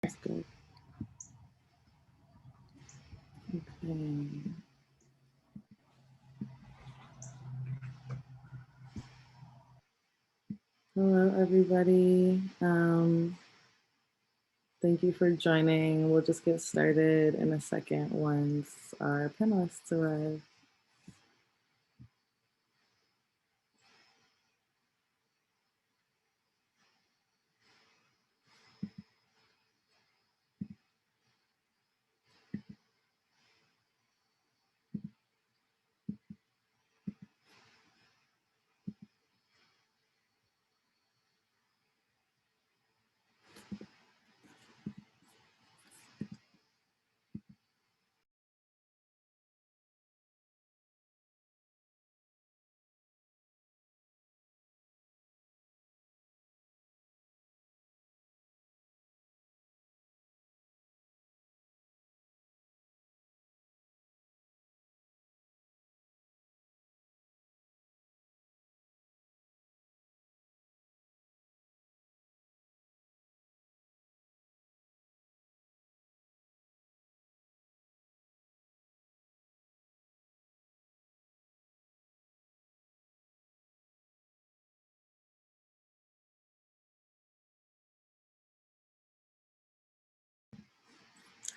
That's good. Okay. Hello, everybody. Thank you for joining. We'll just get started in a second once our panelists arrive.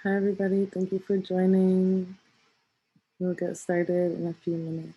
Hi, everybody. Thank you for joining. We'll get started in a few minutes.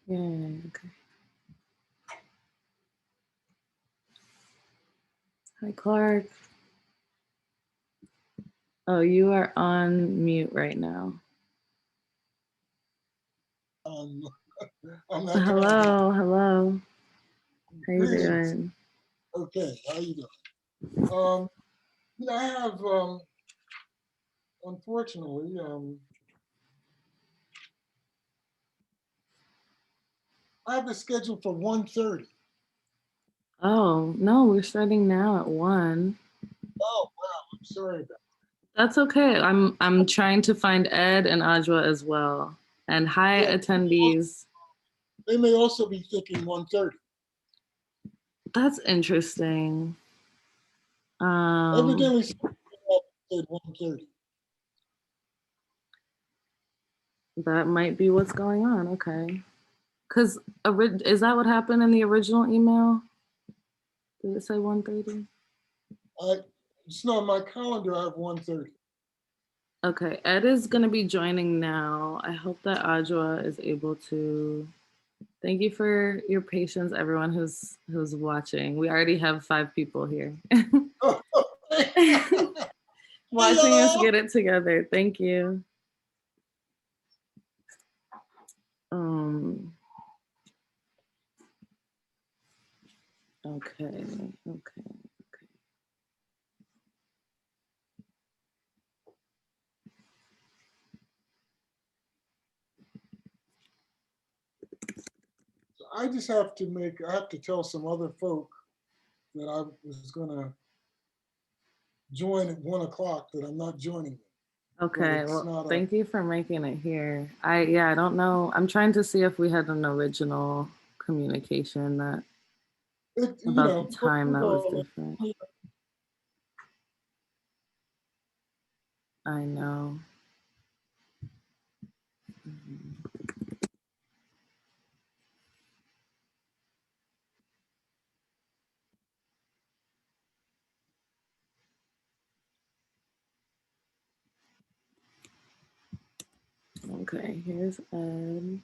Yeah, okay. Hi, Clark. Oh, you are on mute right now. I'm not Hello, hello. How you doing? Okay, how you doing? I have, unfortunately, I have a schedule for 1:30. Oh, no, we're starting now at 1. Oh, wow, I'm sorry about That's okay. I'm trying to find Ed and Ajowa as well. And hi, that. Yeah, attendees. they may also be thinking 1:30. That's interesting. Evidently, someone said 1:30. That might be what's going on. Okay. Because is that what happened in the original email? Did it say 1:30? It's not on my calendar. I have 1:30. Okay, Ed is going to be joining now. I hope that Ajowa is able to Thank you for your patience, everyone who's watching. We already have 5 people here. Watching us get it together. Thank you. Okay. I just have to I have to tell some other folk that I was gonna join at 1 o'clock that I'm not joining them. Okay, well, thank you for making it here. I don't know. I'm trying to see if we had an original communication that about the time that was different. I know. Okay, here's Ed.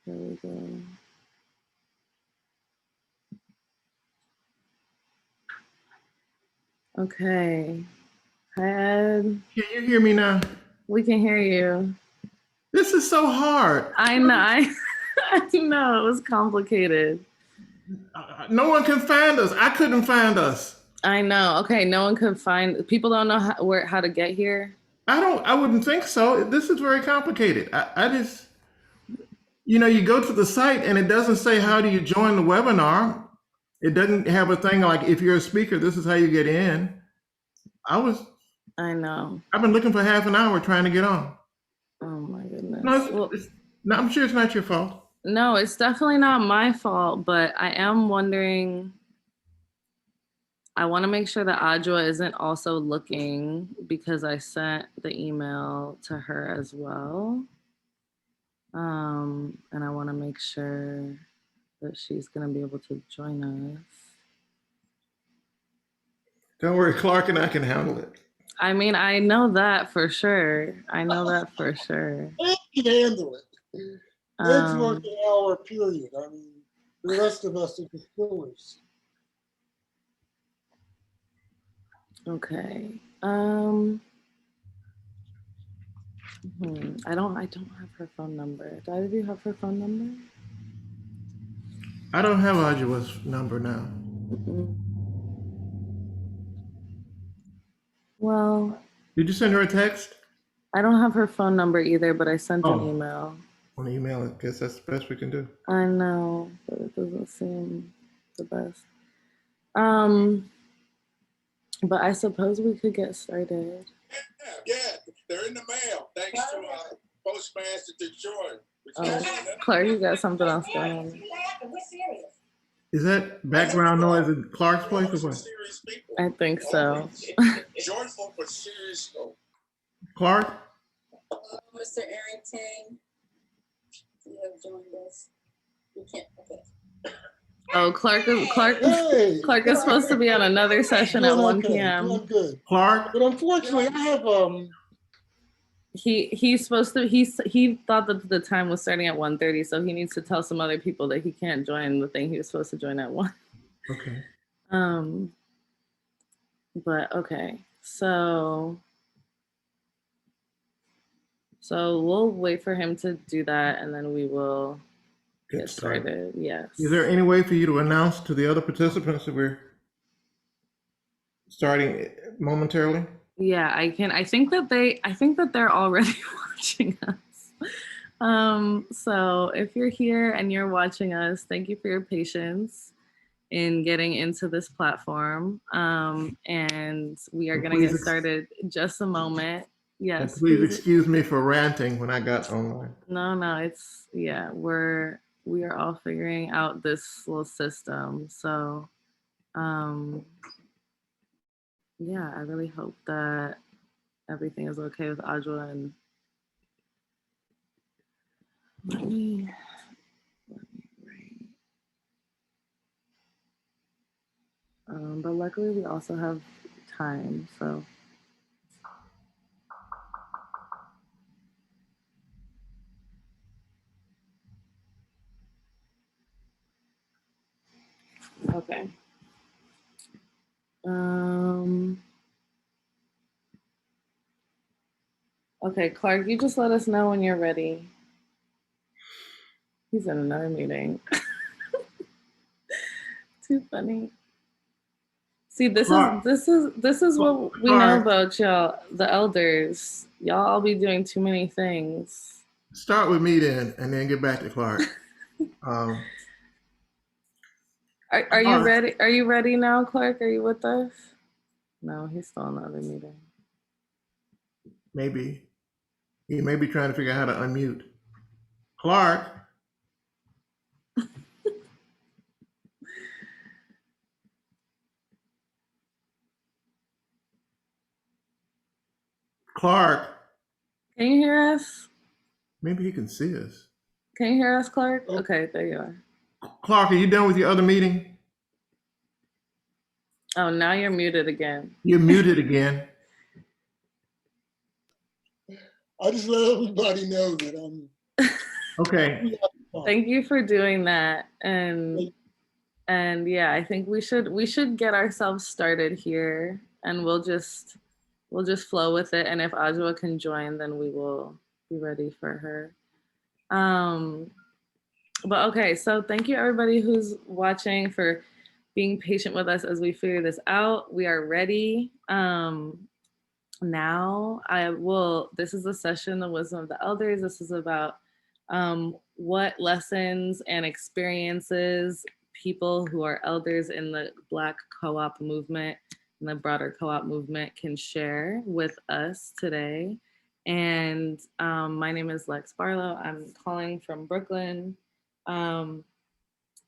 Here we go. Okay. Hi, Ed. Can you hear me now? We can hear you. This is so hard. I know. I know. It was complicated. No one can find us. I couldn't find us. I know. Okay, no one could find. People don't know how to get here. I wouldn't think so. This is very complicated. I just, you go to the site and it doesn't say how do you join the webinar. It doesn't have a thing like if you're a speaker, this is how you get in. I know. I've been looking for half an hour trying to get on. Oh my goodness. No, I'm sure it's not your fault. No, it's definitely not my fault, but I am wondering, I want to make sure that Ajowa isn't also looking because I sent the email to her as well. And I want to make sure that she's going to be able to join us. Don't worry, Clark and I can handle it. I mean, I know that for sure. I know that for sure. I can handle it. It's working hour period. I mean, the rest of us are just fillers. Okay. I don't have her phone number. Do either of you have her phone number? I don't have Ajowa's number now. Well, did you send her a text? I don't have her phone number either, but I sent an email. On email, I guess that's the best we can do. I know, but it doesn't seem the best. But I suppose we could get started. Yeah, they're in the mail. Thanks to Postmaster Detroit. Clark, you got something else going on. Is that background noise in Clark's place or what? I think so. Joyful but serious. Clark? Mr. Arrington, you have joined us. You can't, okay. Oh, Clark is supposed to be on another session at 1 p.m. Doing good. Clark? But unfortunately, I have He's supposed to. He thought that the time was starting at 1:30, so he needs to tell some other people that he can't join the thing he was supposed to join at 1. Okay. But okay, so we'll wait for him to do that, and then we will get started. Yes. Is there any way for you to announce to the other participants that we're starting momentarily? Yeah, I can. I think that they're already watching us. So if you're here and you're watching us, thank you for your patience in getting into this platform. And we are going to get started in just a moment. Yes. Please excuse me for ranting when I got online. No, it's, yeah, we are all figuring out this little system. So, yeah, I really hope that everything is okay with Ajowa. And let me write. But luckily we also have time, so. Okay. Okay, Clark, you just let us know when you're ready. He's in another meeting. Too funny. See, this is what we know about y'all, the elders. Y'all all be doing too many things. Start with me then, and then get back to Clark. Are you ready? Are you ready now, Clark? Are you with us? No, he's still in the other meeting. Maybe. He may be trying to figure out how to unmute. Clark. Clark. Can you hear us? Maybe he can see us. Can you hear us, Clark? Okay, there you are. Clark, are you done with your other meeting? Oh, now you're muted again. You're muted again. I just let everybody know that I'm okay. Thank you for doing that. And yeah, I think we should get ourselves started here, and we'll just flow with it. And if Ajowa can join, then we will be ready for her. But okay, so thank you everybody who's watching for being patient with us as we figure this out. We are ready. Now this is a session, the wisdom of the elders. This is about what lessons and experiences people who are elders in the Black co-op movement and the broader co-op movement can share with us today. And my name is Lex Barlowe. I'm calling from Brooklyn. I'm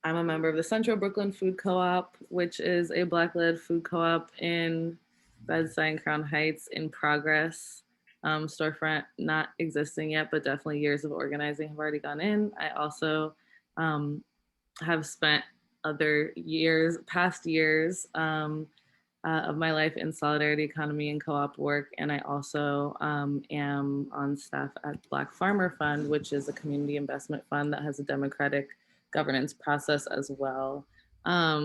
a member of the Central Brooklyn Food Co-op, which is a Black-led food co-op in Bed-Stuy and Crown Heights in progress. Storefront not existing yet, but definitely years of organizing have already gone in. I also have spent past years of my life in solidarity economy and co-op work. And I also am on staff at Black Farmer Fund, which is a community investment fund that has a democratic governance process as well.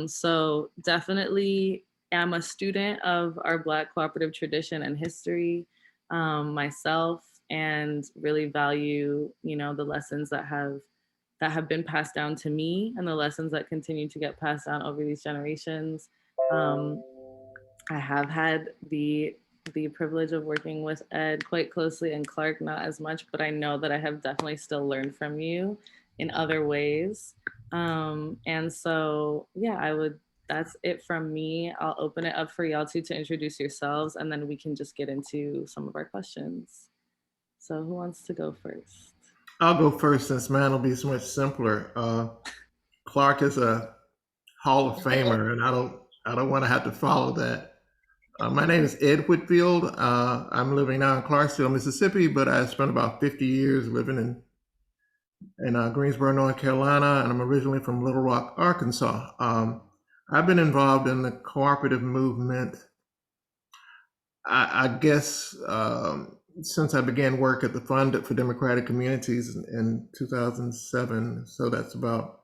So definitely am a student of our Black cooperative tradition and history myself, and really value, the lessons that have been passed down to me and the lessons that continue to get passed down over these generations. I have had the privilege of working with Ed quite closely and Clark not as much, but I know that I have definitely still learned from you in other ways. And so, yeah, that's it from me. I'll open it up for y'all to introduce yourselves, and then we can just get into some of our questions. So who wants to go first? I'll go first since mine will be so much simpler. Clark is a Hall of Famer, and I don't want to have to follow that. My name is Ed Whitfield. I'm living now in Clarksville, Mississippi, but I spent about 50 years living in Greensboro, North Carolina, and I'm originally from Little Rock, Arkansas. I've been involved in the cooperative movement, I guess, since I began work at the Fund for Democratic Communities in 2007. So that's about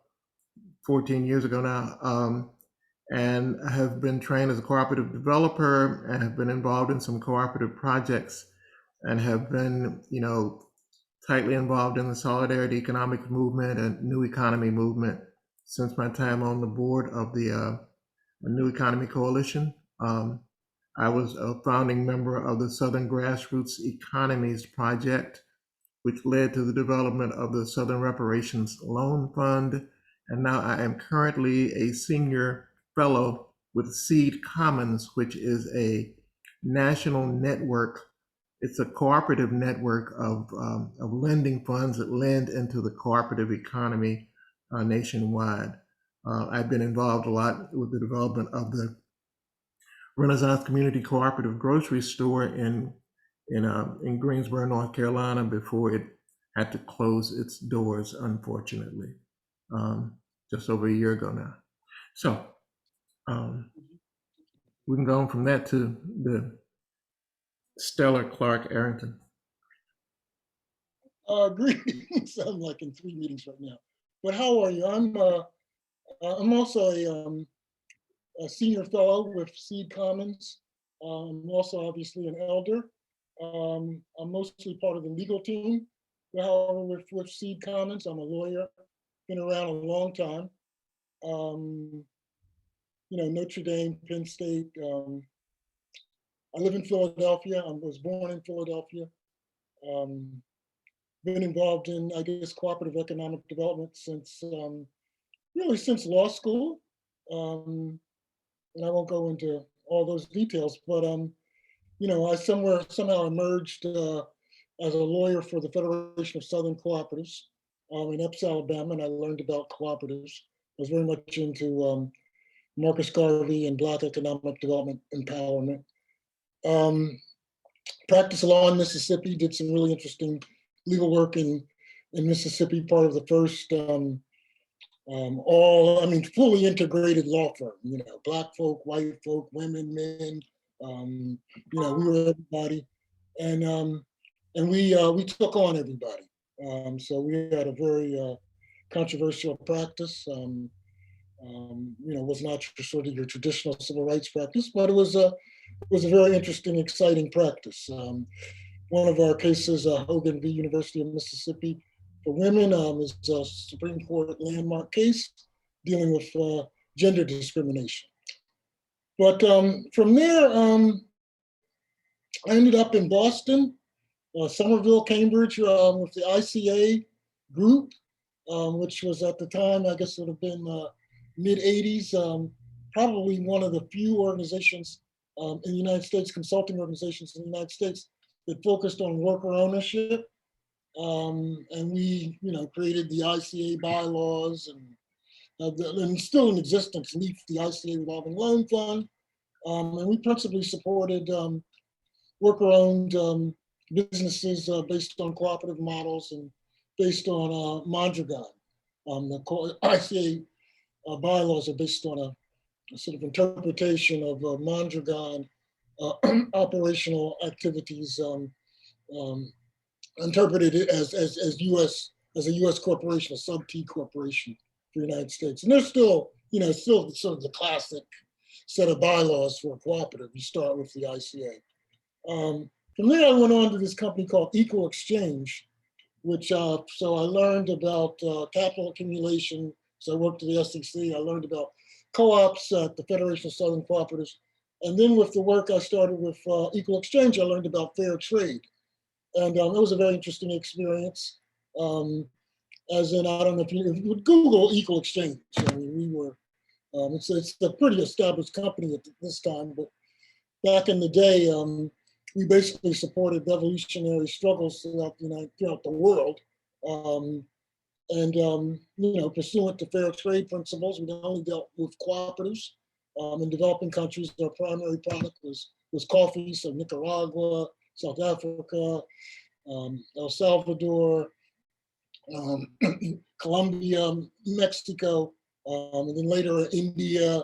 14 years ago now. And I have been trained as a cooperative developer and have been involved in some cooperative projects and have been, tightly involved in the solidarity economic movement and new economy movement since my time on the board of the New Economy Coalition. I was a founding member of the Southern Grassroots Economies Project, which led to the development of the Southern Reparations Loan Fund. And now I am currently a senior fellow with Seed Commons, which is a national network. It's a cooperative network of lending funds that lend into the cooperative economy nationwide. I've been involved a lot with the development of the Renaissance Community Cooperative Grocery Store in Greensboro, North Carolina, before it had to close its doors, unfortunately, just over a year ago now. So we can go on from that to the stellar Clark Arrington. Greetings. I'm like in 3 meetings right now. But how are you? I'm also a senior fellow with Seed Commons. I'm also obviously an elder. I'm mostly part of the legal team. However, with Seed Commons, I'm a lawyer, been around a long time. Notre Dame, Penn State. I live in Philadelphia. I was born in Philadelphia. Been involved in, I guess, cooperative economic development since really since law school. And I won't go into all those details, but I somehow emerged as a lawyer for the Federation of Southern Cooperatives in Epps, Alabama, and I learned about cooperatives. I was very much into Marcus Garvey and Black economic development empowerment. Practiced law in Mississippi, did some really interesting legal work in Mississippi, part of the first fully integrated law firm, Black folk, white folk, women, men, we were everybody. And we took on everybody. So we had a very controversial practice. Was not sort of your traditional civil rights practice, but it was a very interesting, exciting practice. One of our cases, Hogan v. University of Mississippi for women, is a Supreme Court landmark case dealing with gender discrimination. But from there, I ended up in Boston, Somerville, Cambridge, with the ICA group, which was at the time, I guess it would have been mid-'80s, probably one of the few organizations in the United States, consulting organizations in the United States, that focused on worker ownership. And we, created the ICA bylaws and still in existence, LEAF, the ICA Revolving Loan Fund. And we principally supported worker-owned businesses based on cooperative models and based on Mondragon. The ICA bylaws are based on a sort of interpretation of Mondragon operational activities, interpreted as a U.S. corporation, a sub-T corporation for the United States. And there's still sort of the classic set of bylaws for a cooperative. You start with the ICA. From there, I went on to this company called Equal Exchange, which so I learned about capital accumulation. So I worked at the SEC. I learned about co-ops at the Federation of Southern Cooperatives. And then with the work I started with Equal Exchange, I learned about fair trade. And it was a very interesting experience. As in, I don't know if you would Google Equal Exchange. I mean, we were, it's a pretty established company at this time, but back in the day, we basically supported revolutionary struggles throughout the world. Pursuant to fair trade principles, we only dealt with cooperatives. In developing countries, their primary product was coffee, so Nicaragua, South Africa, El Salvador, Colombia, Mexico, and then later India,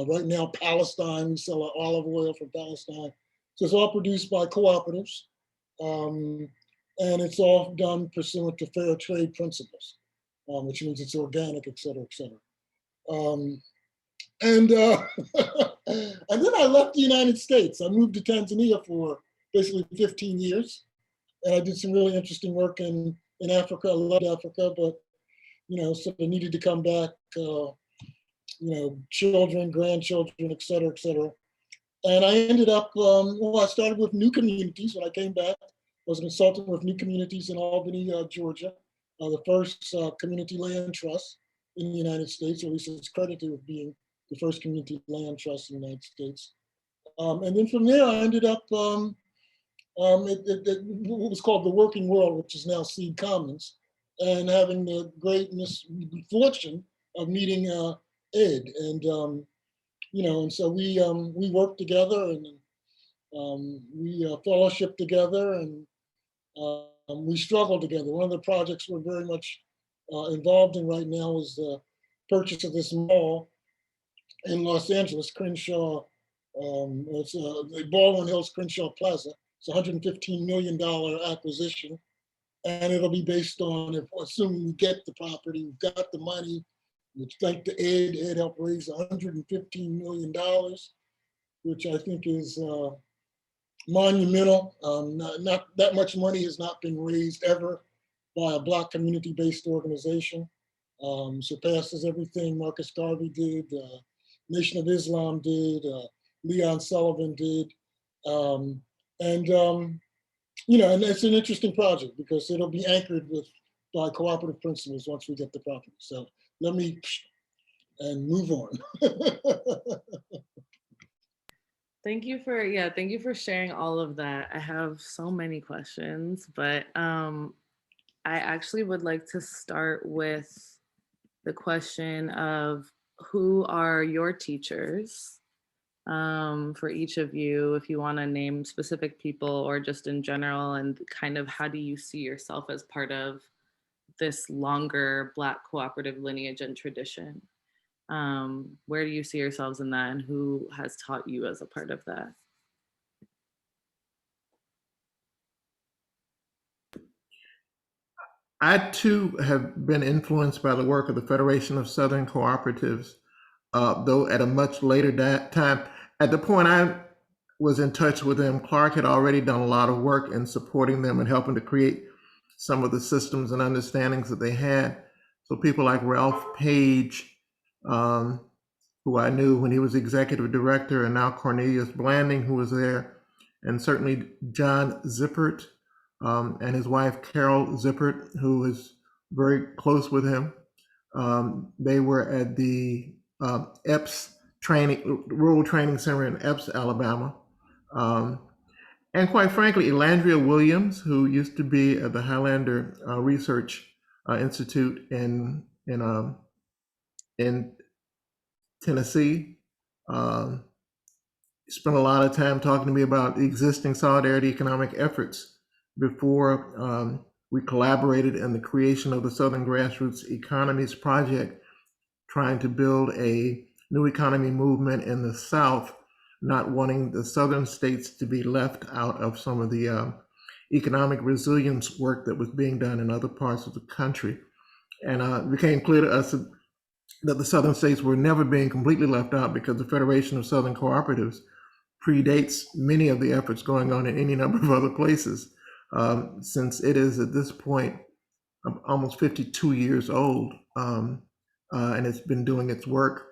right now Palestine, we sell olive oil from Palestine. So it's all produced by cooperatives, and it's all done pursuant to fair trade principles, which means it's organic, et cetera, et cetera. And then I left the United States. I moved to Tanzania for basically 15 years. And I did some really interesting work in Africa. I loved Africa, but, sort of needed to come back, children, grandchildren, et cetera, et cetera. And I ended up, I started with New Communities when I came back. I was a consultant with New Communities in Albany, Georgia, the first community land trust in the United States, or at least it's credited with being the first community land trust in the United States. And then from there, I ended up what was called the Working World, which is now Seed Commons, and having the great misfortune of meeting Ed. And, and so we worked together and we fellowshiped together and we struggled together. One of the projects we're very much involved in right now is the purchase of this mall in Los Angeles, Crenshaw. It's the Baldwin Hills Crenshaw Plaza. It's a $115 million acquisition. And it'll be based on, assuming we get the property, we've got the money, which thanks to Ed helped raise $115 million, which I think is monumental. Not that much money has not been raised ever by a Black community-based organization. Surpasses everything Marcus Garvey did, Nation of Islam did, Leon Sullivan did. You know, and it's an interesting project because it'll be anchored by cooperative principles once we get the property. So let me move on. Thank you for sharing all of that. I have so many questions, but I actually would like to start with the question of who are your teachers for each of you, if you want to name specific people or just in general, and kind of how do you see yourself as part of this longer Black cooperative lineage and tradition? Where do you see yourselves in that, and who has taught you as a part of that? I too have been influenced by the work of the Federation of Southern Cooperatives, though at a much later time. At the point I was in touch with them, Clark had already done a lot of work in supporting them and helping to create some of the systems and understandings that they had. So people like Ralph Page, who I knew when he was executive director, and now Cornelius Blanding, who was there, and certainly John Zippert, and his wife Carol Zippert, who is very close with him. They were at the Epps Rural Training Center in Epps, Alabama. And quite frankly, Elandria Williams, who used to be at the Highlander Research Institute in Tennessee, spent a lot of time talking to me about the existing solidarity economic efforts before we collaborated in the creation of the Southern Grassroots Economies Project, trying to build a new economy movement in the South, not wanting the Southern states to be left out of some of the economic resilience work that was being done in other parts of the country. And it became clear to us that the Southern states were never being completely left out because the Federation of Southern Cooperatives predates many of the efforts going on in any number of other places, since it is at this point almost 52 years old, and it's been doing its work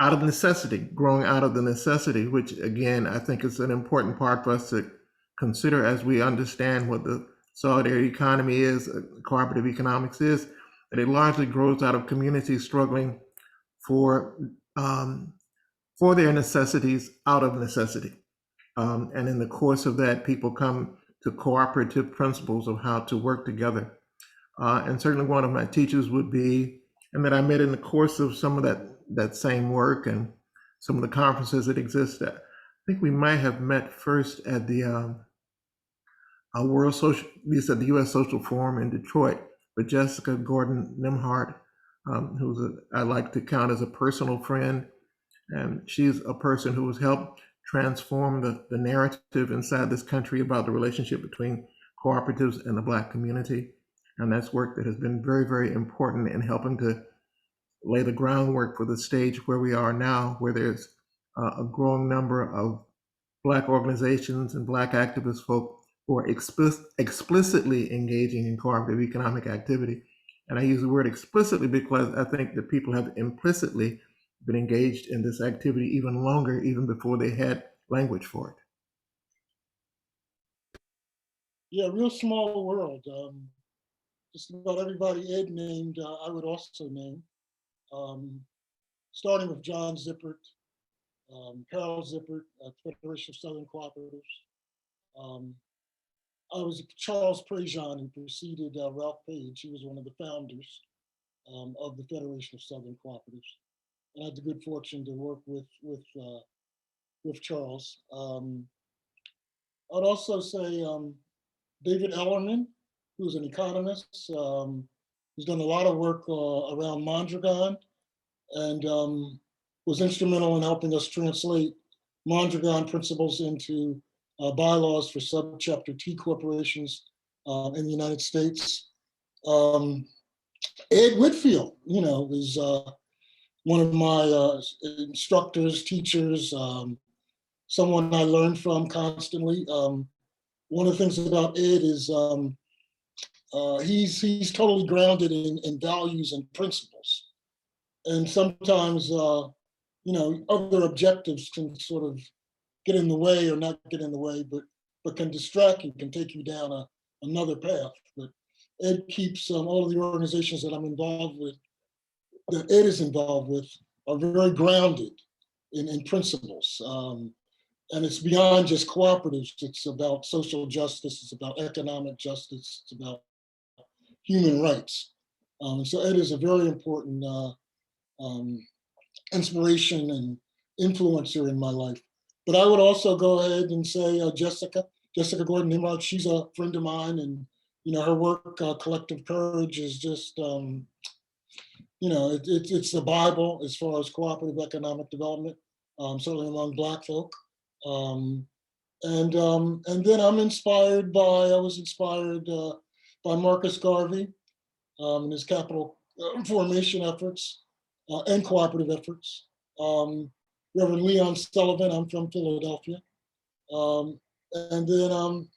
out of necessity, growing out of the necessity, which again, I think is an important part for us to consider as we understand what the solidarity economy is, cooperative economics is, that it largely grows out of communities struggling for their necessities out of necessity. And in the course of that, people come to cooperative principles of how to work together. And certainly one of my teachers would be, and that I met in the course of some of that same work and some of the conferences that exist. I think we might have met first at the the U.S. Social Forum in Detroit with Jessica Gordon Nimhart, who's I like to count as a personal friend. And she's a person who has helped transform the narrative inside this country about the relationship between cooperatives and the Black community. And that's work that has been very, very important in helping to lay the groundwork for the stage where we are now, where there's a growing number of Black organizations and Black activist folk who are explicitly engaging in cooperative economic activity. And I use the word explicitly because I think that people have implicitly been engaged in this activity even longer, even before they had language for it. Yeah, real small world. Just about everybody Ed named, I would also name. Starting with John Zippert, Carol Zippert at Federation of Southern Cooperatives. I was Charles Prejean, who preceded Ralph Page. He was one of the founders of the Federation of Southern Cooperatives. And I had the good fortune to work with Charles. I'd also say David Ellerman, who's an economist, who's done a lot of work around Mondragon and was instrumental in helping us translate Mondragon principles into bylaws for subchapter T corporations in the United States. Ed Whitfield, is one of my instructors, teachers, someone I learn from constantly. One of the things about Ed is he's totally grounded in values and principles. And sometimes, other objectives can sort of get in the way, or not get in the way, but can distract you, can take you down another path. But Ed keeps all of the organizations that I'm involved with, that Ed is involved with, are very grounded in principles. And it's beyond just cooperatives. It's about social justice. It's about economic justice. It's about human rights. So Ed is a very important inspiration and influencer in my life. But I would also go ahead and say Jessica Gordon Nimrod. She's a friend of mine, and her work, Collective Courage, is just it's the Bible as far as cooperative economic development, certainly among Black folk. And then I was inspired by Marcus Garvey and his capital formation efforts and cooperative efforts. Reverend Leon Sullivan, I'm from Philadelphia. And then,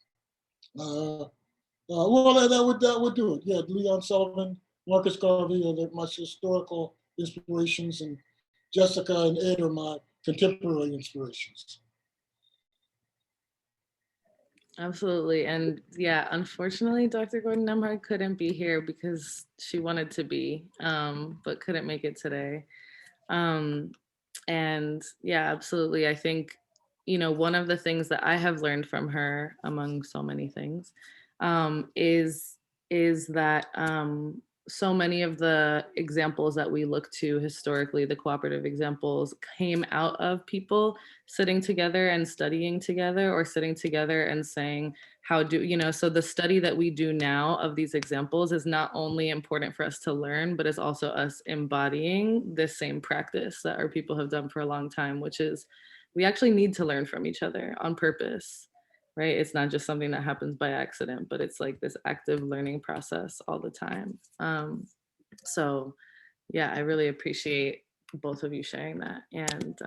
that would do it. Yeah, Leon Sullivan, Marcus Garvey are my historical inspirations, and Jessica and Ed are my contemporary inspirations. Absolutely. And yeah, unfortunately, Dr. Gordon Nemhard couldn't be here because she wanted to be, but couldn't make it today. And yeah, absolutely. I think, one of the things that I have learned from her, among so many things, is that so many of the examples that we look to historically, the cooperative examples, came out of people sitting together and studying together, or sitting together and saying, so the study that we do now of these examples is not only important for us to learn, but it's also us embodying this same practice that our people have done for a long time, which is we actually need to learn from each other on purpose, right? It's not just something that happens by accident, but it's like this active learning process all the time. So yeah, I really appreciate both of you sharing that. And,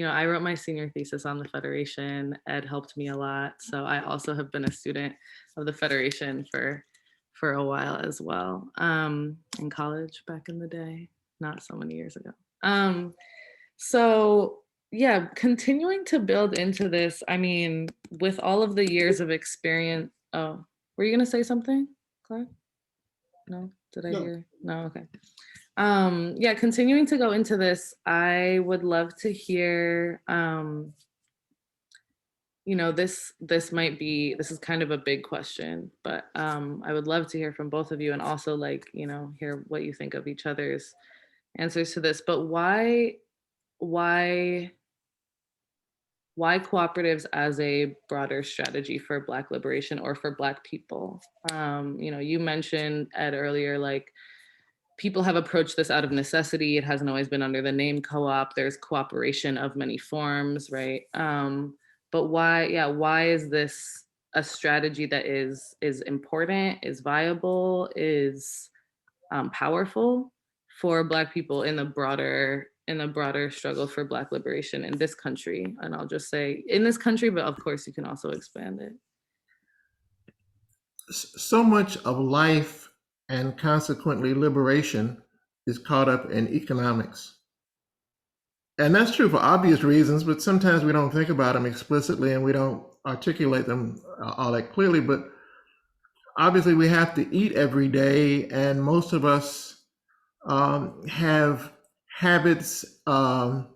I wrote my senior thesis on the Federation. Ed helped me a lot. So I also have been a student of the Federation for a while as well, in college back in the day, not so many years ago. So yeah, continuing to build into this, I mean, with all of the years of experience, oh, were you gonna say something, Clark? No, did I hear? No, okay. Yeah, continuing to go into this, I would love to hear, this is kind of a big question, but I would love to hear from both of you, and also hear what you think of each other's answers to this. But why cooperatives as a broader strategy for Black liberation or for Black people? You mentioned, Ed, earlier, people have approached this out of necessity. It hasn't always been under the name co-op. There's cooperation of many forms, right? But why is this a strategy that is important, is viable, is powerful for Black people in the broader struggle for Black liberation in this country? And I'll just say in this country, but of course you can also expand it. So much of life and consequently liberation is caught up in economics. And that's true for obvious reasons, but sometimes we don't think about them explicitly and we don't articulate them all that clearly. But obviously we have to eat every day, and most of us have habits and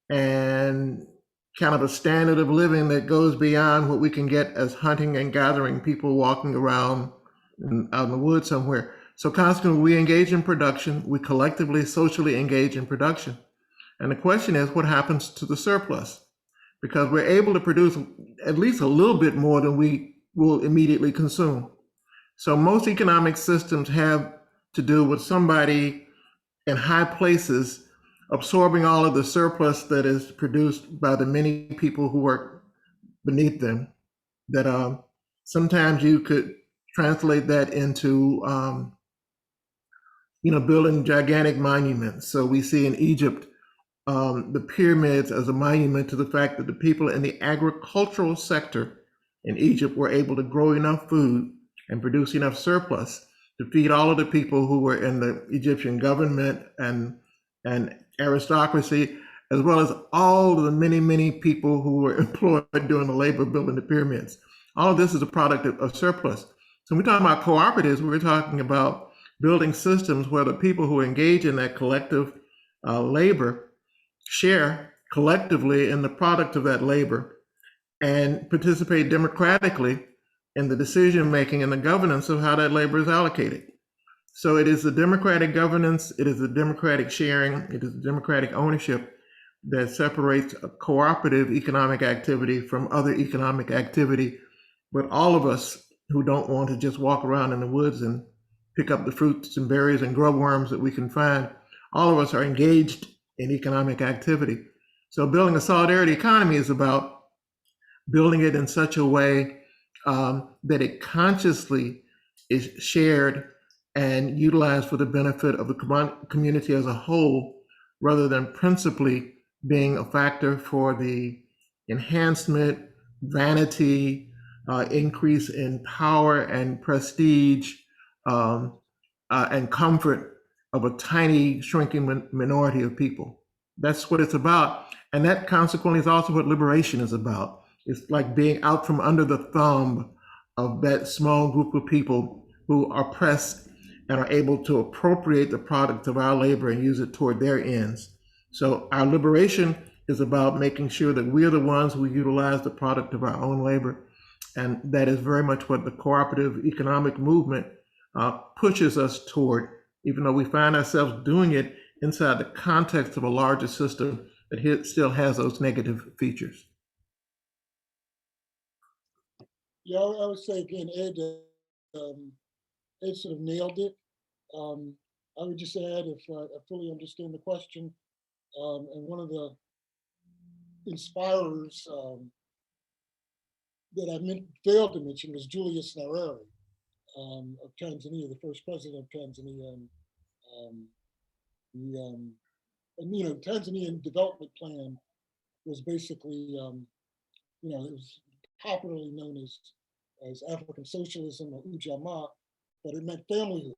kind of a standard of living that goes beyond what we can get as hunting and gathering people walking around out in the woods somewhere. So consequently, we engage in production. We collectively, socially engage in production. And the question is, what happens to the surplus? Because we're able to produce at least a little bit more than we will immediately consume. So most economic systems have to do with somebody in high places absorbing all of the surplus that is produced by the many people who work beneath them. That sometimes you could translate that into building gigantic monuments. So we see in Egypt the pyramids as a monument to the fact that the people in the agricultural sector in Egypt were able to grow enough food and produce enough surplus to feed all of the people who were in the Egyptian government and aristocracy, as well as all of the many, many people who were employed doing the labor building the pyramids. All of this is a product of surplus. So when we're talking about cooperatives, we're talking about building systems where the people who engage in that collective labor share collectively in the product of that labor and participate democratically in the decision making and the governance of how that labor is allocated. So it is the democratic governance, it is the democratic sharing, it is the democratic ownership that separates a cooperative economic activity from other economic activity. But all of us who don't want to just walk around in the woods and pick up the fruits and berries and grub worms that we can find, all of us are engaged in economic activity. So building a solidarity economy is about building it in such a way that it consciously is shared and utilized for the benefit of the community as a whole, rather than principally being a factor for the enhancement, vanity, increase in power and prestige, and comfort of a tiny, shrinking minority of people. That's what it's about. And that consequently is also what liberation is about. It's like being out from under the thumb of that small group of people who are oppressed and are able to appropriate the product of our labor and use it toward their ends. So our liberation is about making sure that we're the ones who utilize the product of our own labor. And that is very much what the cooperative economic movement pushes us toward, even though we find ourselves doing it inside the context of a larger system that still has those negative features. Yeah, I would say again, Ed sort of nailed it. I would just add, if I fully understand the question, and one of the inspirers that I failed to mention was Julius Nyerere of Tanzania, the first president of Tanzania. And Tanzanian development plan was basically, it was popularly known as African socialism or Ujamaa, but it meant familyhood.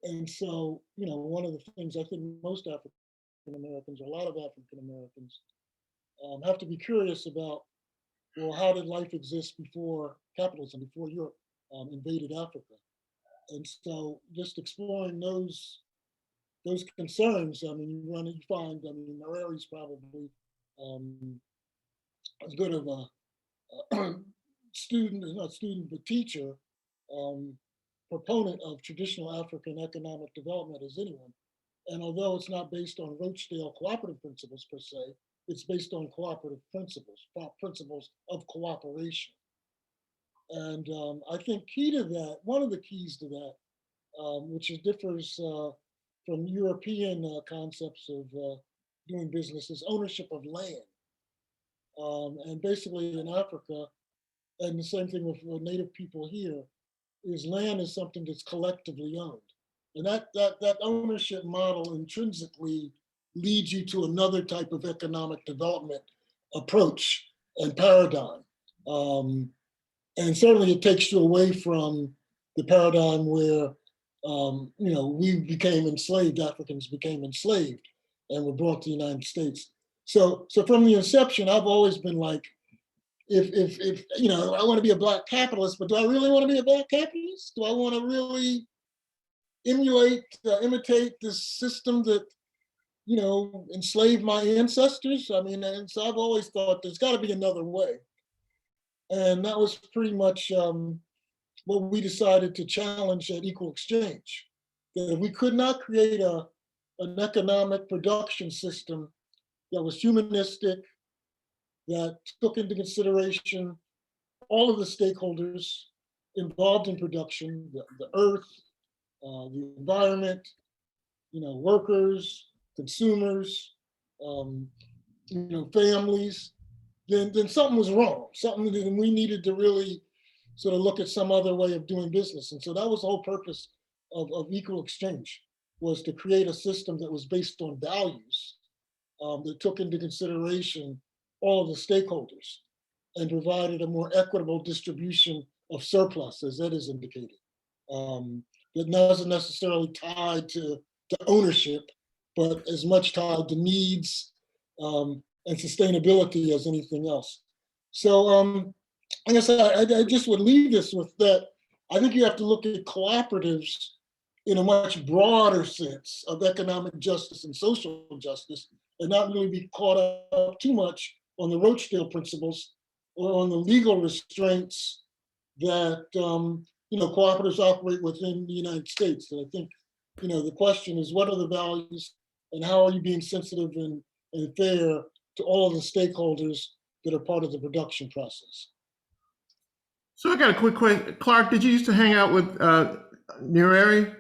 And so, one of the things I think most African Americans, or a lot of African Americans, have to be curious about, well, how did life exist before capitalism, before Europe invaded Africa? And so just exploring those concerns, you find, Nyerere's probably as good of a not student, but teacher, proponent of traditional African economic development as anyone. And although it's not based on Rochdale cooperative principles per se, it's based on cooperative principles of cooperation. And I think key to that, one of the keys to that, which differs from European concepts of doing business, is ownership of land. And basically in Africa, and the same thing with Native people here, is land is something that's collectively owned. And that ownership model intrinsically leads you to another type of economic development approach and paradigm. And certainly it takes you away from the paradigm where, we became enslaved, Africans became enslaved and were brought to the United States. So from the inception, I've always been like, if I want to be a Black capitalist, but do I really want to be a Black capitalist? Do I want to really imitate this system that, enslaved my ancestors? And so I've always thought there's got to be another way. And that was pretty much what we decided to challenge at Equal Exchange. That if we could not create an economic production system that was humanistic, that took into consideration all of the stakeholders involved in production, the earth, the environment, workers, consumers, families, then something was wrong. Something that we needed to really sort of look at some other way of doing business. And so that was the whole purpose of equal exchange was to create a system that was based on values that took into consideration all of the stakeholders and provided a more equitable distribution of surplus, as Ed has indicated. That wasn't necessarily tied to ownership, but as much tied to needs and sustainability as anything else. So I guess I just would leave this with that. I think you have to look at cooperatives in a much broader sense of economic justice and social justice, and not really be caught up too much on the Rochdale principles or on the legal restraints that cooperatives operate within the United States. And I think the question is, what are the values, and how are you being sensitive and fair to all of the stakeholders that are part of the production process? So I got a quick question. Clark, did you used to hang out with Nurari?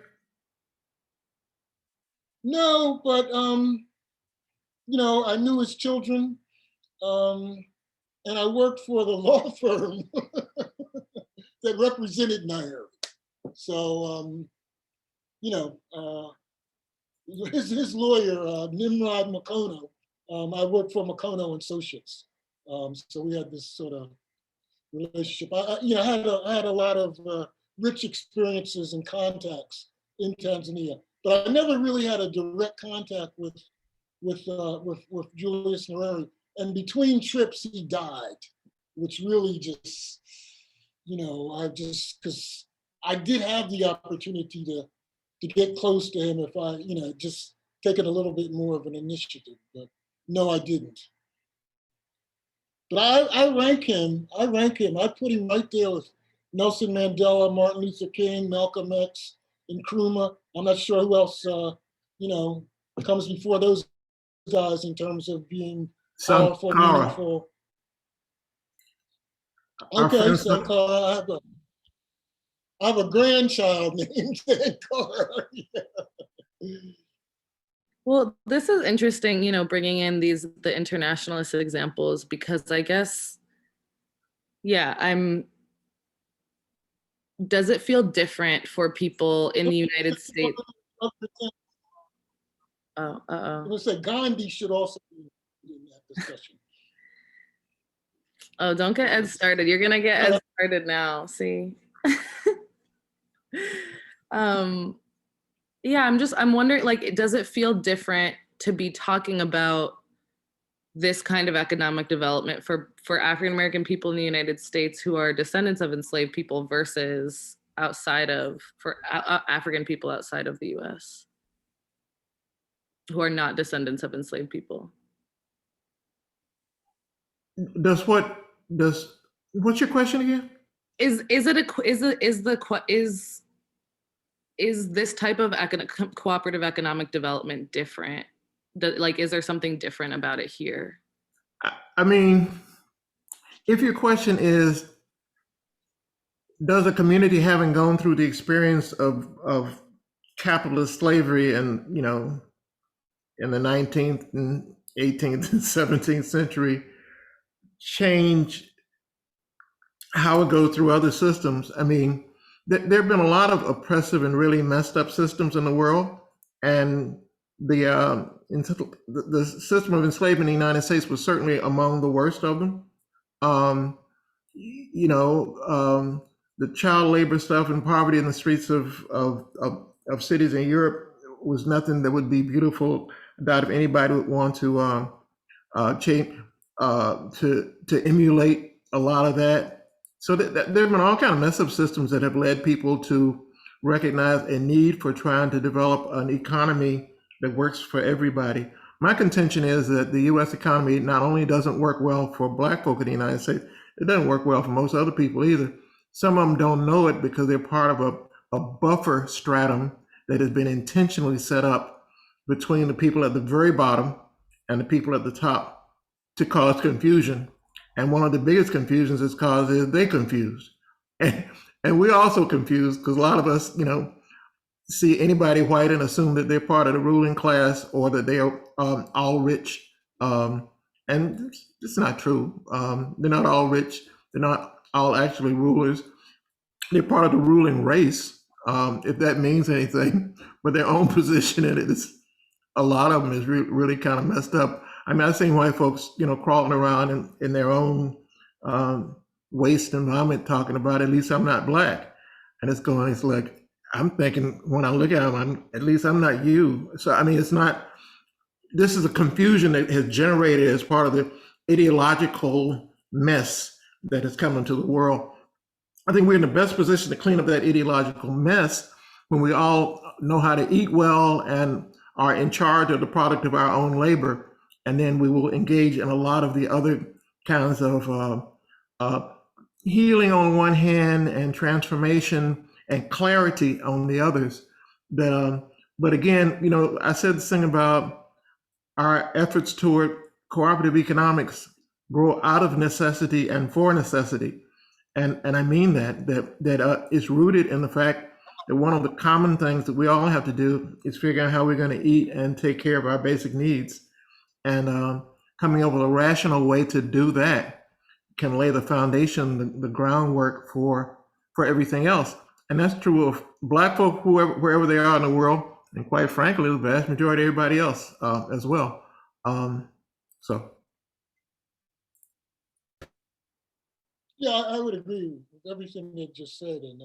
No, but I knew his children, and I worked for the law firm that represented Nair. So his lawyer, Nimrod Makono, I worked for Makono Associates. So we had this sort of relationship. I had a lot of rich experiences and contacts in Tanzania, but I never really had a direct contact with Julius Nyerere. And between trips, he died, which really just, because I did have the opportunity to get close to him if I, just taken a little bit more of an initiative, but no, I didn't. But I rank him. I put him right there with Nelson Mandela, Martin Luther King, Malcolm X, and Nkrumah. I'm not sure who else, comes before those guys in terms of being powerful, meaningful. Okay, Sankara, I have a grandchild named Sankara. Yeah. Well, this is interesting, bringing in the internationalist examples, because I guess, does it feel different for people in the United States? Oh, I would say Gandhi should also be in that discussion. Oh, don't get Ed started. You're gonna get Ed started now. See. I'm wondering, does it feel different to be talking about this kind of economic development for African American people in the United States who are descendants of enslaved people versus for African people outside of the US who are not descendants of enslaved people? What's your question again? Is this type of cooperative economic development different? Is there something different about it here? I mean, if your question is, does a community having gone through the experience of capitalist slavery and, in the 19th and 18th and 17th century change how it goes through other systems? I mean, there have been a lot of oppressive and really messed up systems in the world, and the system of enslavement in the United States was certainly among the worst of them. The child labor stuff and poverty in the streets of cities in Europe was nothing that would be beautiful. I doubt if anybody would want to change to emulate a lot of that. So there have been all kinds of mess up systems that have led people to recognize a need for trying to develop an economy that works for everybody. My contention is that the US economy not only doesn't work well for Black folk in the United States, it doesn't work well for most other people either. Some of them don't know it because they're part of a buffer stratum that has been intentionally set up between the people at the very bottom and the people at the top to cause confusion. And one of the biggest confusions it's caused is they're confused. And we're also confused because a lot of us, see anybody white and assume that they're part of the ruling class or that they are all rich. And it's not true. They're not all rich. They're not all actually rulers. They're part of the ruling race. if that means anything, but their own position in it is, a lot of them is really kind of messed up. I mean, I've seen white folks, crawling around in their own waste and vomit talking about, at least I'm not black. And it's like, I'm thinking when I look at them, at least I'm not you. So, I mean, this is a confusion that has generated as part of the ideological mess that has come into the world. I think we're in the best position to clean up that ideological mess when we all know how to eat well and are in charge of the product of our own labor. And then we will engage in a lot of the other kinds of healing on one hand and transformation and clarity on the others. But again, I said this thing about our efforts toward cooperative economics grow out of necessity and for necessity. And I mean that it's rooted in the fact that one of the common things that we all have to do is figure out how we're going to eat and take care of our basic needs. And coming up with a rational way to do that can lay the foundation, the groundwork for everything else. And that's true of Black folk, wherever they are in the world, and quite frankly, the vast majority of everybody else as well. So. Yeah, I would agree with everything they just said. And,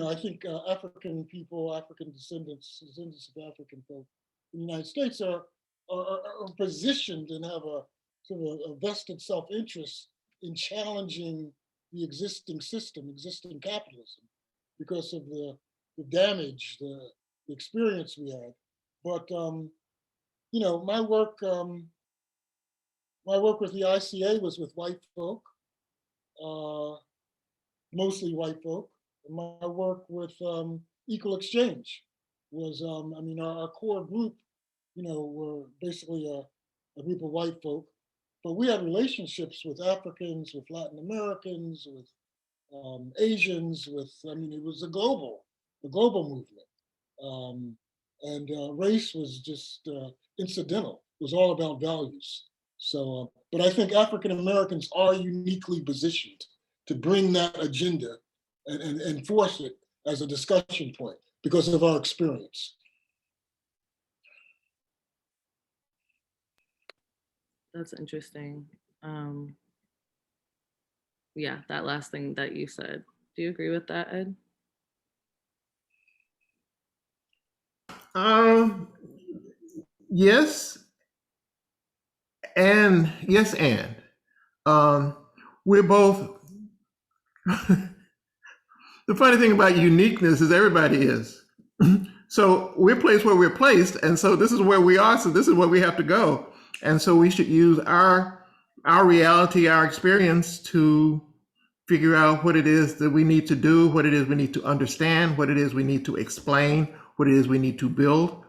I think African people, African descendants of African folk in the United States are positioned and have a sort of a vested self-interest in challenging the existing system, existing capitalism, because of the damage, the experience we had. But, my work with the ICA was with white folk, mostly white folk. My work with Equal Exchange was, our core group, were basically a group of white folk, but we had relationships with Africans, with Latin Americans, with Asians, it was a global movement. And race was just incidental. It was all about values. So, but I think African Americans are uniquely positioned to bring that agenda and enforce it as a discussion point because of our experience. That's interesting. Yeah, that last thing that you said. Do you agree with that, Ed? Yes, and we're both. The funny thing about uniqueness is everybody is. So we're placed where we're placed, and so this is where we are. So this is where we have to go, and so we should use our reality, our experience to figure out what it is that we need to do, what it is we need to understand, what it is we need to explain, what it is we need to build.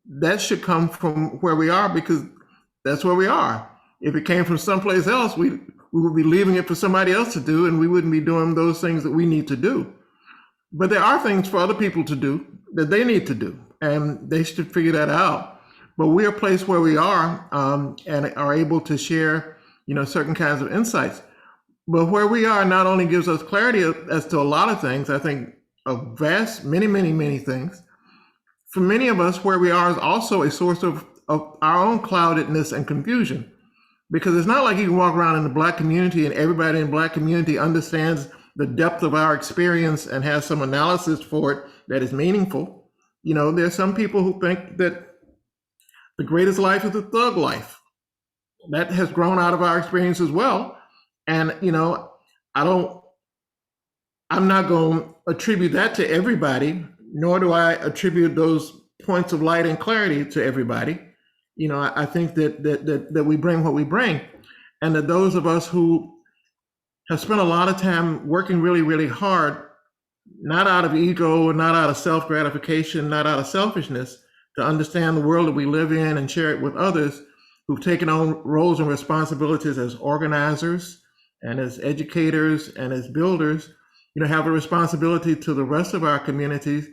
That should come from where we are because that's where we are. If it came from someplace else, we would be leaving it for somebody else to do, and we wouldn't be doing those things that we need to do. But there are things for other people to do that they need to do, and they should figure that out. But we are placed where we are and are able to share, certain kinds of insights. But where we are not only gives us clarity as to a lot of things, I think a vast, many, many, many things. For many of us, where we are is also a source of our own cloudedness and confusion. Because it's not like you can walk around in the Black community and everybody in the Black community understands the depth of our experience and has some analysis for it that is meaningful. There's some people who think that the greatest life is the thug life. That has grown out of our experience as well. And, I'm not going to attribute that to everybody, nor do I attribute those points of light and clarity to everybody. I think that we bring what we bring, and that those of us who have spent a lot of time working really, really hard, not out of ego, not out of self-gratification, not out of selfishness, to understand the world that we live in and share it with others who've taken on roles and responsibilities as organizers and as educators and as builders, have a responsibility to the rest of our communities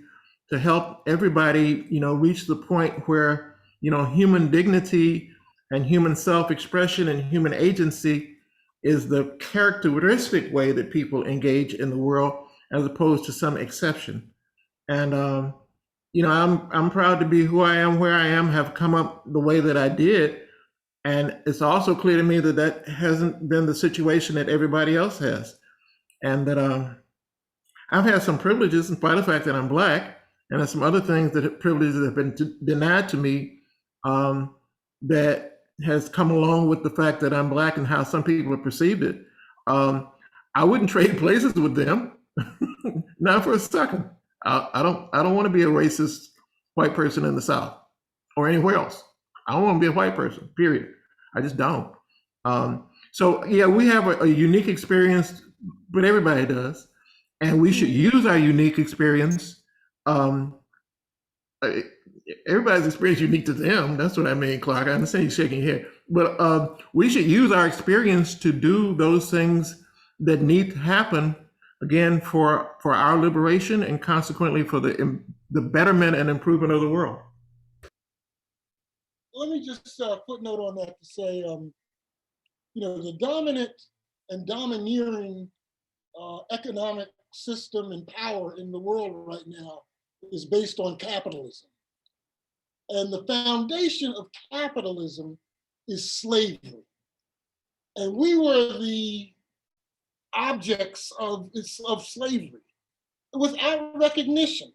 to help everybody, reach the point where, human dignity and human self-expression and human agency is the characteristic way that people engage in the world, as opposed to some exception. And I'm proud to be who I am, where I am, have come up the way that I did. And it's also clear to me that that hasn't been the situation that everybody else has. And that I've had some privileges in spite of the fact that I'm Black, and there's some other things that privileges that have been denied to me that has come along with the fact that I'm Black and how some people have perceived it. I wouldn't trade places with them, not for a second. I don't want to be a racist white person in the South or anywhere else. I don't want to be a white person, period. I just don't. So yeah, we have a unique experience, but everybody does. And we should use our unique experience. Everybody's experience is unique to them. That's what I mean, Clark. I understand you shaking your head. But we should use our experience to do those things that need to happen, again, for our liberation and consequently for the betterment and improvement of the world. Let me just footnote on that to say, the dominant and domineering economic system and power in the world right now is based on capitalism. And the foundation of capitalism is slavery. And we were the objects of slavery without recognition.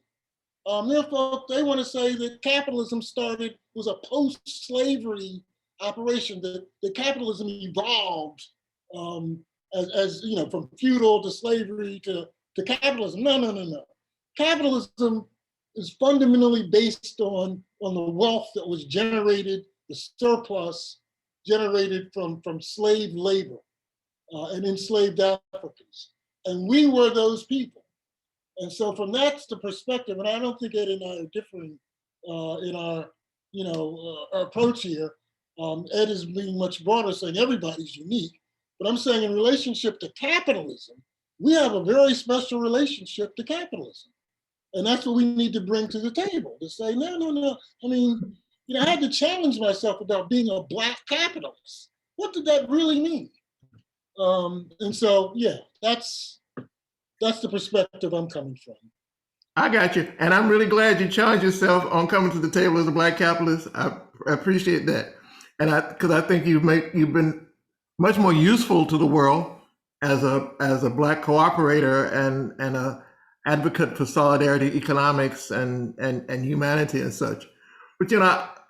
Therefore, they want to say that capitalism was a post-slavery operation, that capitalism evolved as from feudal to slavery to capitalism. No. Capitalism is fundamentally based on the wealth that was generated, the surplus generated from slave labor and enslaved Africans. And we were those people. And so from that's the perspective, and I don't think Ed and I are differing in our approach here. Ed is being much broader, saying everybody's unique. But I'm saying in relationship to capitalism, we have a very special relationship to capitalism. And that's what we need to bring to the table, to say, no. I mean, I had to challenge myself about being a Black capitalist. What did that really mean? And so, yeah, that's the perspective I'm coming from. I got you. And I'm really glad you challenged yourself on coming to the table as a Black capitalist. I appreciate that. And because I think you've been much more useful to the world as a Black cooperator and a advocate for solidarity, economics, and humanity and such. But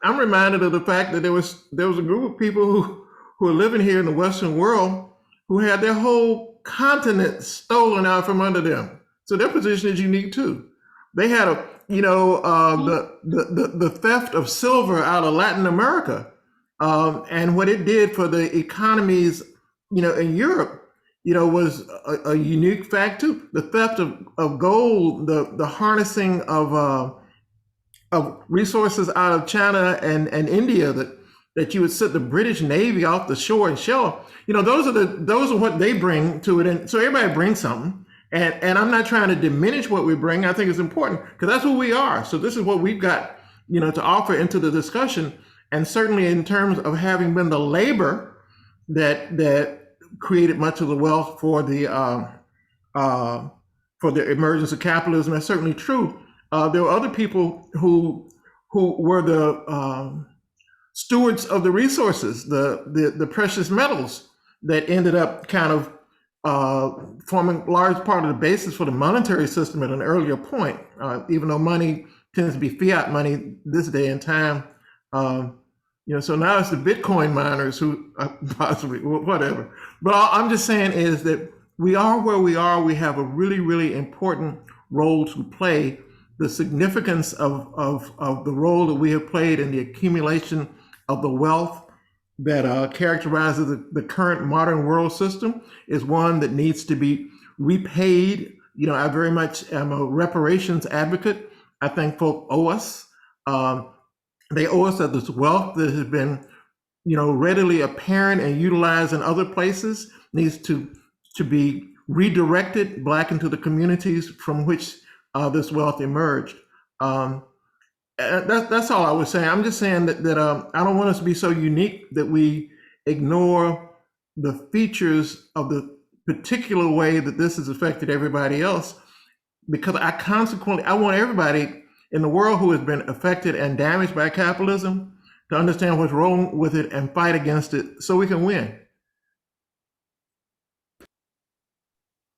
I'm reminded of the fact that there was a group of people who are living here in the Western world who had their whole continent stolen out from under them. So their position is unique too. They had the theft of silver out of Latin America, and what it did for the economies, in Europe, was a unique fact too. The theft of gold, the harnessing of resources out of China and India that you would set the British Navy off the shore and shell. Those are what they bring to it. And so everybody brings something. And I'm not trying to diminish what we bring. I think it's important because that's who we are. So this is what we've got, to offer into the discussion. And certainly in terms of having been the labor that created much of the wealth for the emergence of capitalism, that's certainly true. There were other people who were the stewards of the resources, the precious metals that ended up kind of forming a large part of the basis for the monetary system at an earlier point, even though money tends to be fiat money this day and time. So now it's the Bitcoin miners who possibly, whatever. But all I'm just saying is that we are where we are. We have a really, really important role to play. The significance of the role that we have played in the accumulation of the wealth that characterizes the current modern world system is one that needs to be repaid. I very much am a reparations advocate. I think folk owe us. They owe us that this wealth that has been, readily apparent and utilized in other places needs to be redirected back into the communities from which this wealth emerged. That's all I was saying. I'm just saying that I don't want us to be so unique that we ignore the features of the particular way that this has affected everybody else. because I want everybody in the world who has been affected and damaged by capitalism to understand what's wrong with it and fight against it so we can win.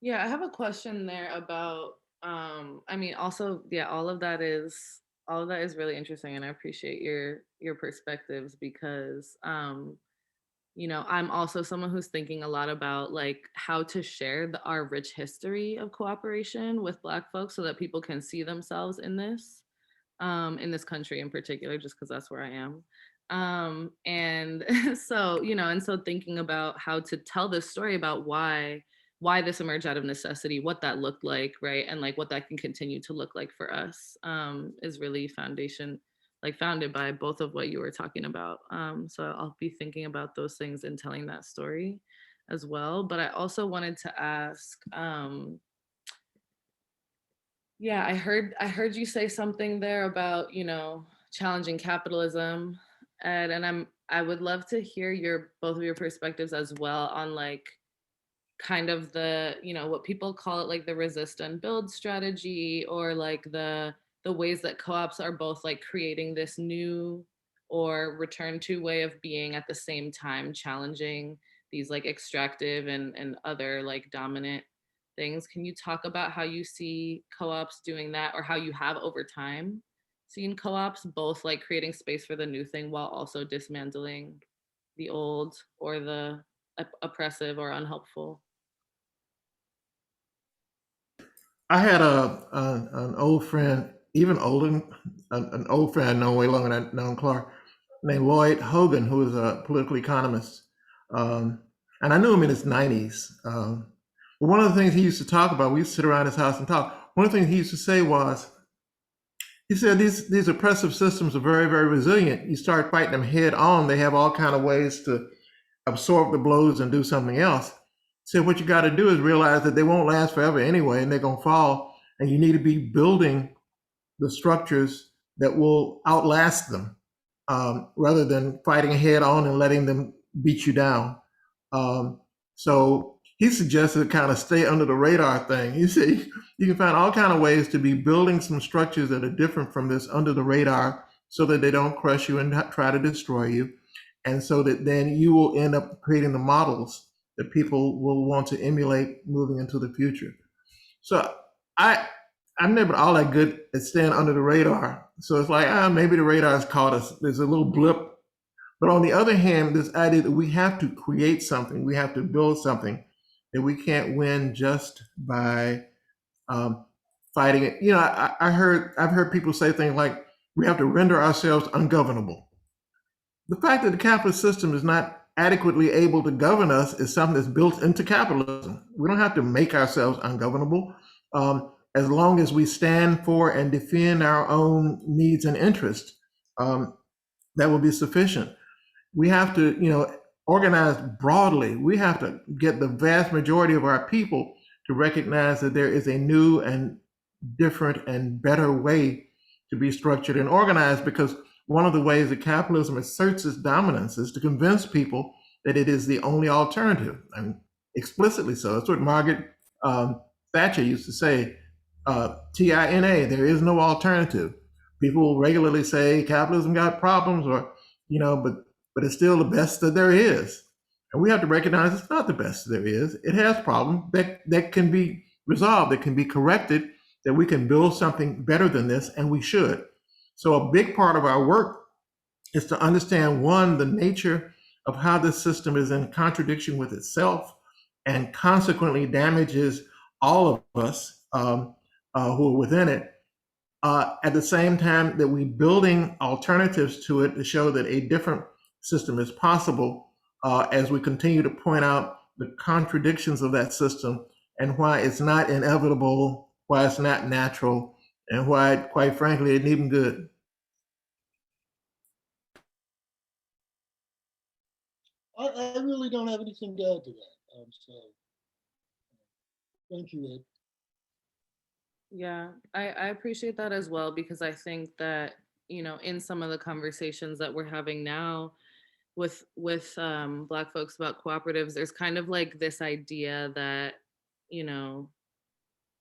Yeah, I have a question there about I mean also yeah, all of that is really interesting, and I appreciate your perspectives because you know, I'm also someone who's thinking a lot about like how to share our rich history of cooperation with Black folks so that people can see themselves in this country in particular, just because that's where I am. And so, you know, and so thinking about how to tell this story about why this emerged out of necessity, what that looked like, right? And like what that can continue to look like for us is really founded by both of what you were talking about. So I'll be thinking about those things and telling that story as well. But I also wanted to ask, yeah, I heard you say something there about, you know, challenging capitalism. And I would love to hear both of your perspectives as well on like kind of the, you know, what people call it like the resist and build strategy, or like the ways that co-ops are both like creating this new or return to way of being at the same time challenging these like extractive and other like dominant things. Can you talk about how you see co-ops doing that, or how you have over time seen co-ops both like creating space for the new thing while also dismantling the old or the oppressive or unhelpful? I had an old friend, even older, an old friend I know way longer than I've known Clark, named Lloyd Hogan, who was a political economist. Um, and I knew him in his 90s. But one of the things he used to talk about, we used to sit around his house and talk. One of the things he used to say was, he said these oppressive systems are very, very resilient. You start fighting them head on, they have all kind of ways to absorb the blows and do something else. So what you got to do is realize that they won't last forever anyway, and they're going to fall. And you need to be building the structures that will outlast them, rather than fighting head on and letting them beat you down. So he suggested kind of stay under the radar thing. You see, you can find all kind of ways to be building some structures that are different from this under the radar, so that they don't crush you and try to destroy you, and so that then you will end up creating the models that people will want to emulate moving into the future. So I I'm never all that good at staying under the radar. So it's like, maybe the radar's caught us. There's a little blip. But on the other hand, this idea that we have to create something, we have to build something, that we can't win just by um, fighting it. You know, I've heard people say things like we have to render ourselves ungovernable. The fact that the capitalist system is not adequately able to govern us is something that's built into capitalism. We don't have to make ourselves ungovernable. As long as we stand for and defend our own needs and interests, that will be sufficient. We have to, you know, organize broadly. We have to get the vast majority of our people to recognize that there is a new and different and better way to be structured and organized, because one of the ways that capitalism asserts its dominance is to convince people that it is the only alternative, and explicitly so. That's what Margaret Thatcher used to say, TINA, there is no alternative. People regularly say capitalism got problems, or, you know, but it's still the best that there is. And we have to recognize it's not the best there is. It has problems that can be resolved, that can be corrected, that we can build something better than this, and we should. So a big part of our work is to understand, one, the nature of how this system is in contradiction with itself and consequently damages all of us who are within it. At the same time that we're building alternatives to it to show that a different system is possible, as we continue to point out the contradictions of that system and why it's not inevitable, why it's not natural, and why, quite frankly, it isn't even good. I really don't have anything to add to that. So thank you, Ed. Yeah, I appreciate that as well, because I think that, you know, in some of the conversations that we're having now with Black folks about cooperatives, there's kind of like this idea that, you know,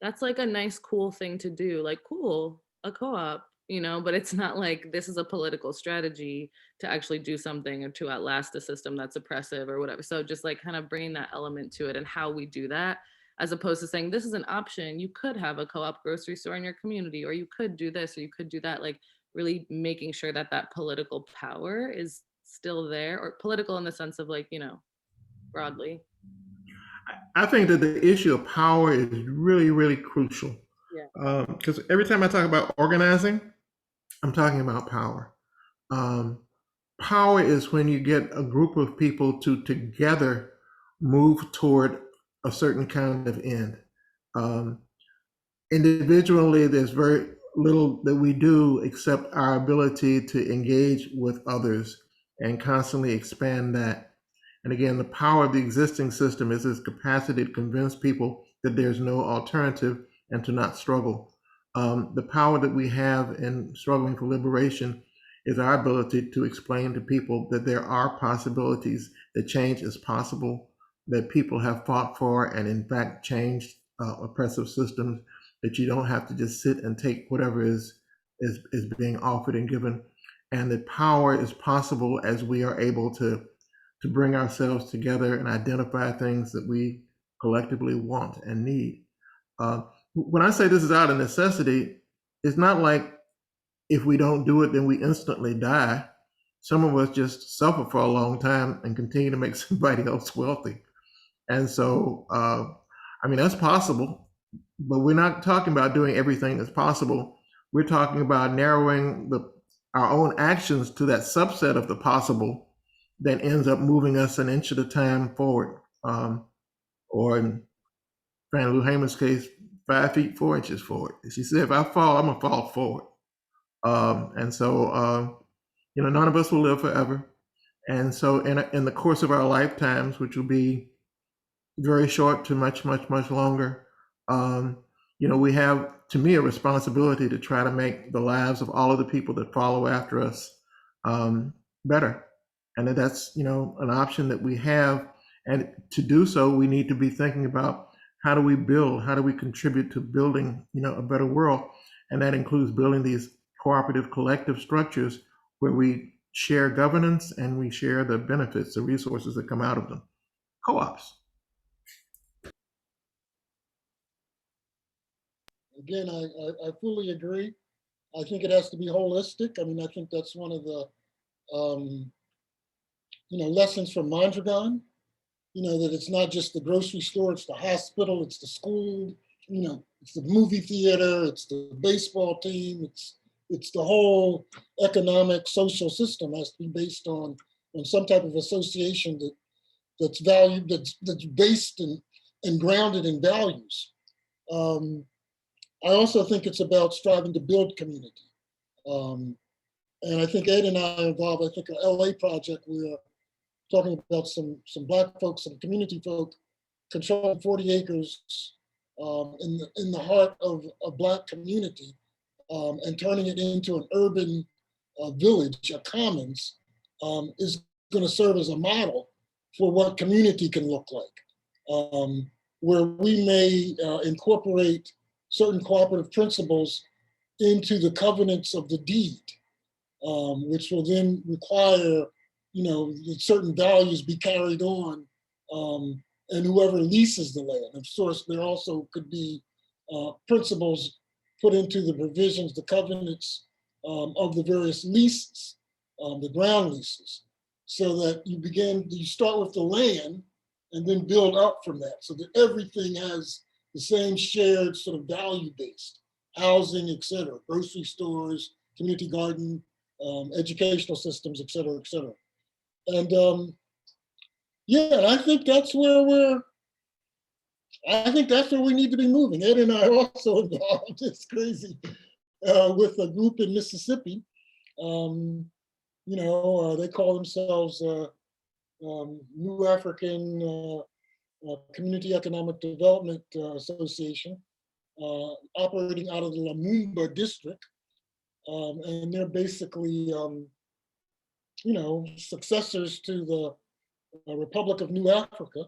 that's like a nice, cool thing to do. Like, cool, a co-op, you know, but it's not like this is a political strategy to actually do something or to outlast a system that's oppressive or whatever. So just like kind of bringing that element to it and how we do that, as opposed to saying this is an option. You could have a co-op grocery store in your community, or you could do this, or you could do that. Like really making sure that that political power is still there, or political in the sense of like, you know, broadly. I think that the issue of power is really, really crucial. Yeah. Because every time I talk about organizing, I'm talking about power. Um, Power is when you get a group of people to together move toward a certain kind of end. Um, Individually, there's very little that we do except our ability to engage with others and constantly expand that. And again, the power of the existing system is its capacity to convince people that there's no alternative and to not struggle. The power that we have in struggling for liberation is our ability to explain to people that there are possibilities, that change is possible, that people have fought for and in fact changed oppressive systems, that you don't have to just sit and take whatever is being offered and given, and that power is possible as we are able to bring ourselves together and identify things that we collectively want and need. When I say this is out of necessity, it's not like if we don't do it, then we instantly die. Some of us just suffer for a long time and continue to make somebody else wealthy. And so, I mean, that's possible, but we're not talking about doing everything that's possible. We're talking about narrowing our own actions to that subset of the possible that ends up moving us an inch at a time forward. Or in Fannie Lou Hamer's case, 5 feet 4 inches forward. She said, if I fall, I'm gonna fall forward. And so, none of us will live forever. And so in the course of our lifetimes, which will be very short to much, much, much longer, we have, to me, a responsibility to try to make the lives of all of the people that follow after us better. And that's, an option that we have. And to do so, we need to be thinking about how do we contribute to building, a better world. And that includes building these cooperative collective structures where we share governance and we share the benefits, the resources that come out of them. Co-ops. Again, I fully agree. I think it has to be holistic. I mean, I think that's one of the lessons from Mondragon. That it's not just the grocery store, it's the hospital, it's the school, it's the movie theater, it's the baseball team, it's the whole economic social system has to be based on some type of association that's valued, that's based and grounded in values. I also think it's about striving to build community. And I think Ed and I are involved, I think an LA project, we're talking about some Black folks, some community folk controlling 40 acres in the heart of a Black community and turning it into an urban village, a commons, is going to serve as a model for what community can look like, where we may incorporate certain cooperative principles into the covenants of the deed, which will then require, that certain values be carried on, and whoever leases the land. Of course, there also could be principles put into the provisions, the covenants of the various leases, the ground leases, so that you start with the land and then build up from that, so that everything has the same shared sort of value-based, housing, et cetera, grocery stores, community garden, educational systems, et cetera, et cetera. And and I think that's where we need to be moving. Ed and I are also involved, it's crazy, with a group in Mississippi. They call themselves New African Community Economic Development Association, operating out of the Lumumba district. And they're basically, successors to the Republic of New Africa.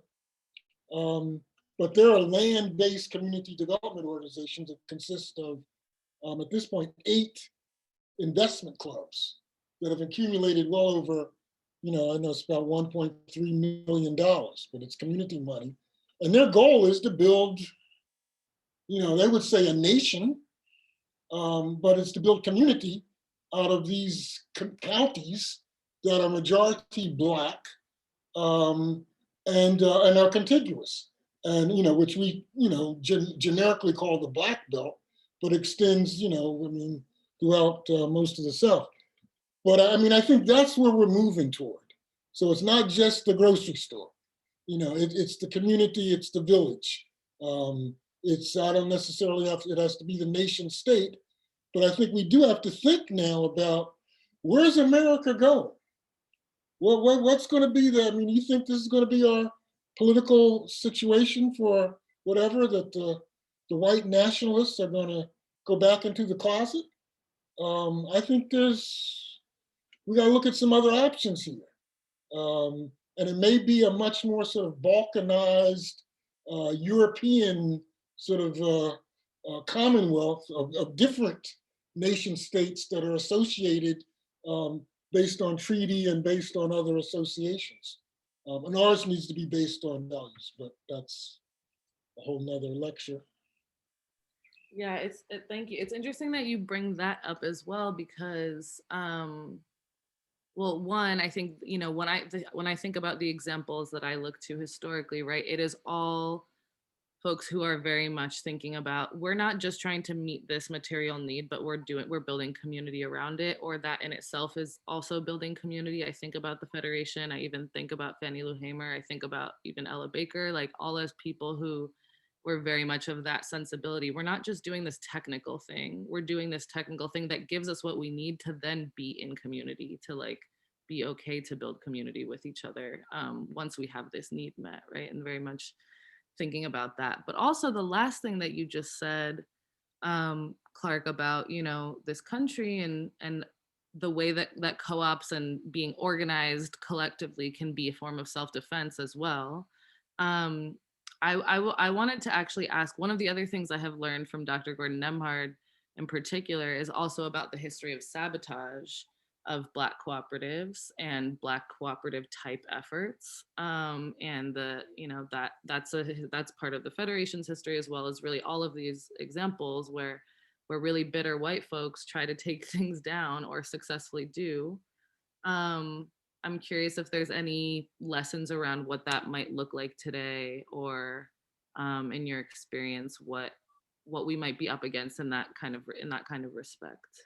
but there are land-based community development organizations that consist of, at this point, 8 investment clubs that have accumulated well over, I know it's about $1.3 million, but it's community money. And their goal is to build, they would say a nation, but it's to build community out of these counties that are majority Black and are contiguous, and which we generically call the Black Belt, but extends throughout most of the South. But I think that's where we're moving toward. So it's not just the grocery store, it's the community, it's the village. I don't necessarily it has to be the nation state, but I think we do have to think now about where's America going? What's going to be you think this is going to be our political situation for whatever, that the white nationalists are going to go back into the closet? I think we got to look at some other options here. And it may be a much more sort of balkanized European sort of commonwealth of different nation states that are associated based on treaty and based on other associations. And ours needs to be based on values, but that's a whole nother lecture. Yeah, thank you. It's interesting that you bring that up as well, because well, one, I think, when I think about the examples that I look to historically, right, it is all folks who are very much thinking about, we're not just trying to meet this material need, but we're building community around it, or that in itself is also building community. I think about the Federation. I even think about Fannie Lou Hamer. I think about even Ella Baker, like all those people who were very much of that sensibility. We're not just doing this technical thing. We're doing this technical thing that gives us what we need to then be in community, to like be okay to build community with each other once we have this need met, right? And very much thinking about that. But also the last thing that you just said, Clark, about this country and the way that co-ops and being organized collectively can be a form of self-defense as well. I wanted to actually ask, one of the other things I have learned from Dr. Gordon Nemhard in particular is also about the history of sabotage of Black cooperatives and Black cooperative type efforts. And that's part of the Federation's history, as well as really all of these examples where really bitter white folks try to take things down or successfully do. I'm curious if there's any lessons around what that might look like today, or in your experience, what we might be up against in that kind of respect.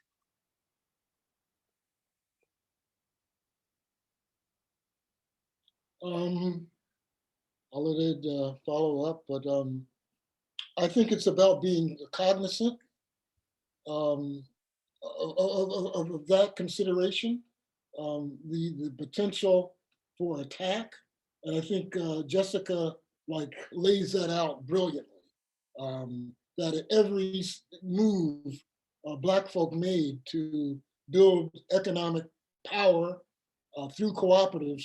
I'll let Ed follow up, but I think it's about being cognizant of that consideration, the potential for attack. And I think Jessica lays that out brilliantly, that at every move Black folk made to build economic power through cooperatives,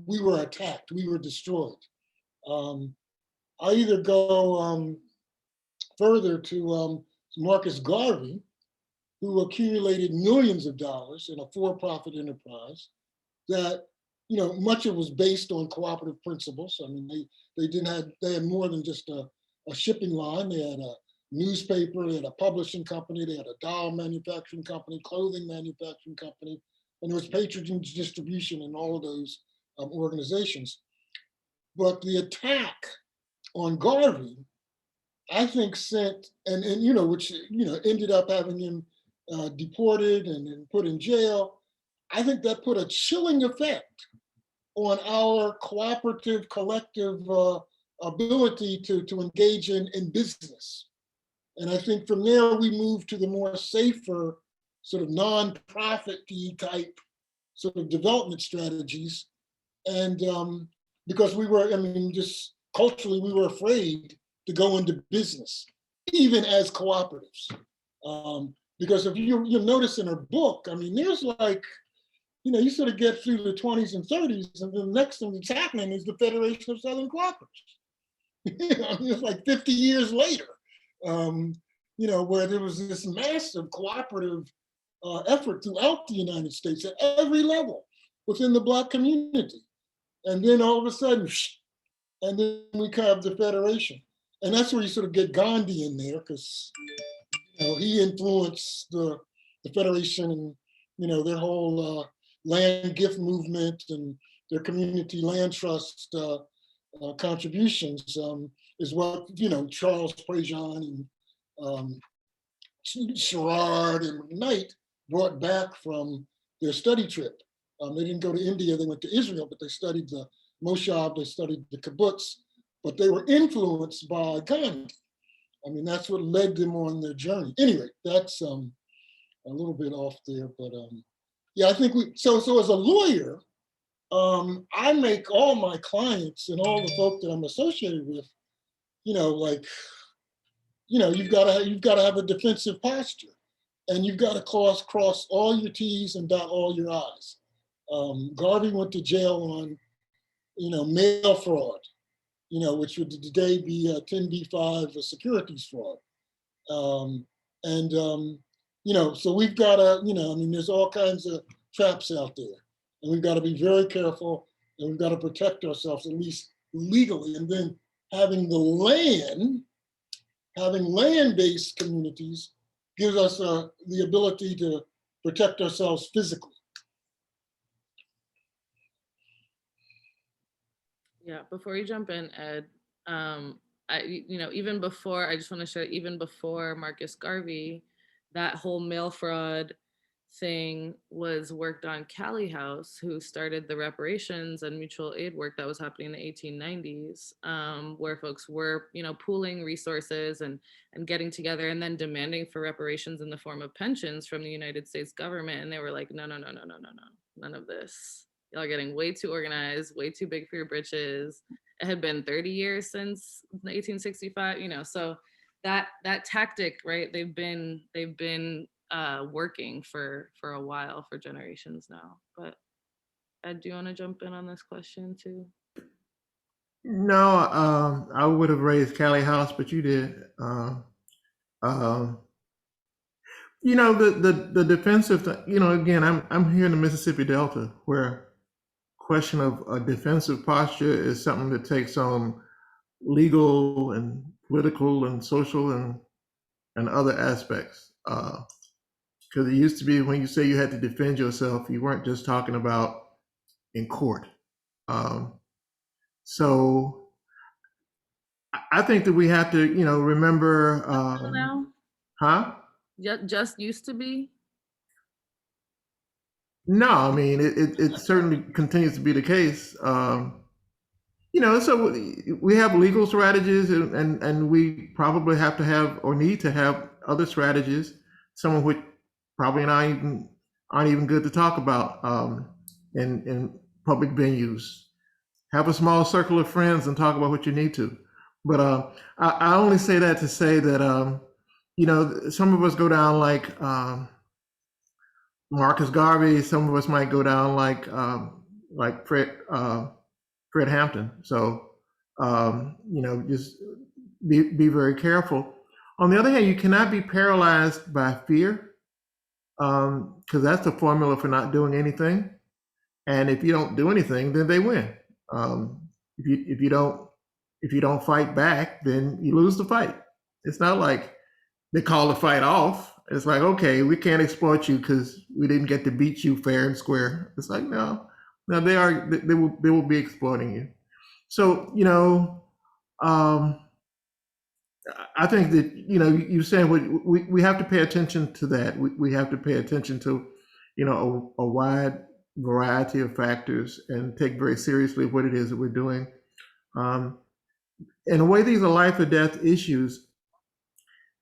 we were attacked, we were destroyed. I either go further to Marcus Garvey, who accumulated millions of dollars in a for-profit enterprise that, much of it was based on cooperative principles. I mean, they had more than just a shipping line. They had a newspaper, they had a publishing company, they had a doll manufacturing company, clothing manufacturing company, and there was patronage distribution in all of those organizations. But the attack on Garvey, I think sent, which ended up having him deported and put in jail. I think that put a chilling effect on our cooperative, collective ability to engage in business. And I think from there we moved to the more safer sort of non-profit-y type sort of development strategies. And because we were, just culturally, we were afraid to go into business, even as cooperatives. Because if you'll notice in her book, there's you sort of get through the 20s and 30s, and the next thing that's happening is the Federation of Southern Cooperatives. It's like 50 years later, where there was this massive cooperative effort throughout the United States at every level within the Black community. And then all of a sudden, and then we have the Federation. And that's where you sort of get Gandhi in there, because he influenced the Federation and their whole land gift movement and their community land trust contributions is what Charles Prejean and Sherrard and McKnight brought back from their study trip. They didn't go to India, they went to Israel, but they studied the Moshav, they studied the kibbutz, but they were influenced by Gandhi. I mean, that's what led them on their journey. Anyway, that's a little bit off there, but yeah, I think so as a lawyer, I make all my clients and all the folk that I'm associated with, you've got to have a defensive posture, and you've got to cross all your T's and dot all your I's. Garvey went to jail on, mail fraud, which would today be 10b-5 securities fraud. So we've got to, there's all kinds of traps out there, and we've got to be very careful, and we've got to protect ourselves, at least legally. And then having land-based communities gives us the ability to protect ourselves physically. Yeah, before you jump in, Ed, even before, I just want to share, even before Marcus Garvey, that whole mail fraud thing was worked on Callie House, who started the reparations and mutual aid work that was happening in the 1890s, where folks were, pooling resources and getting together and then demanding for reparations in the form of pensions from the United States government. And they were like, no, none of this. Y'all are getting way too organized, way too big for your britches. It had been 30 years since 1865, so that tactic, right? They've been working for a while, for generations now. But Ed, do you want to jump in on this question too? No, I would have raised Callie House, but you did. The defensive, again, I'm here in the Mississippi Delta, where question of a defensive posture is something that takes on legal and political and social and other aspects. Because it used to be when you say you had to defend yourself, you weren't just talking about in court. So I think that we have to, remember. Now? Huh? Just used to be? No, I mean, it certainly continues to be the case. So we have legal strategies and we probably have to have or need to have other strategies, some of which probably aren't even good to talk about in public venues. Have a small circle of friends and talk about what you need to. But I only say that to say that, some of us go down like Marcus Garvey, some of us might go down like Fred Hampton. So, just be very careful. On the other hand, you cannot be paralyzed by fear, because that's the formula for not doing anything. And if you don't do anything, then they win. If you don't fight back, then you lose the fight. It's not like they call the fight off. It's like, okay, we can't exploit you because we didn't get to beat you fair and square. It's like, no, they will be exploiting you. So, I think that, you're saying we have to pay attention to that. We have to pay attention to, a wide variety of factors and take very seriously what it is that we're doing. In a way, these are life or death issues.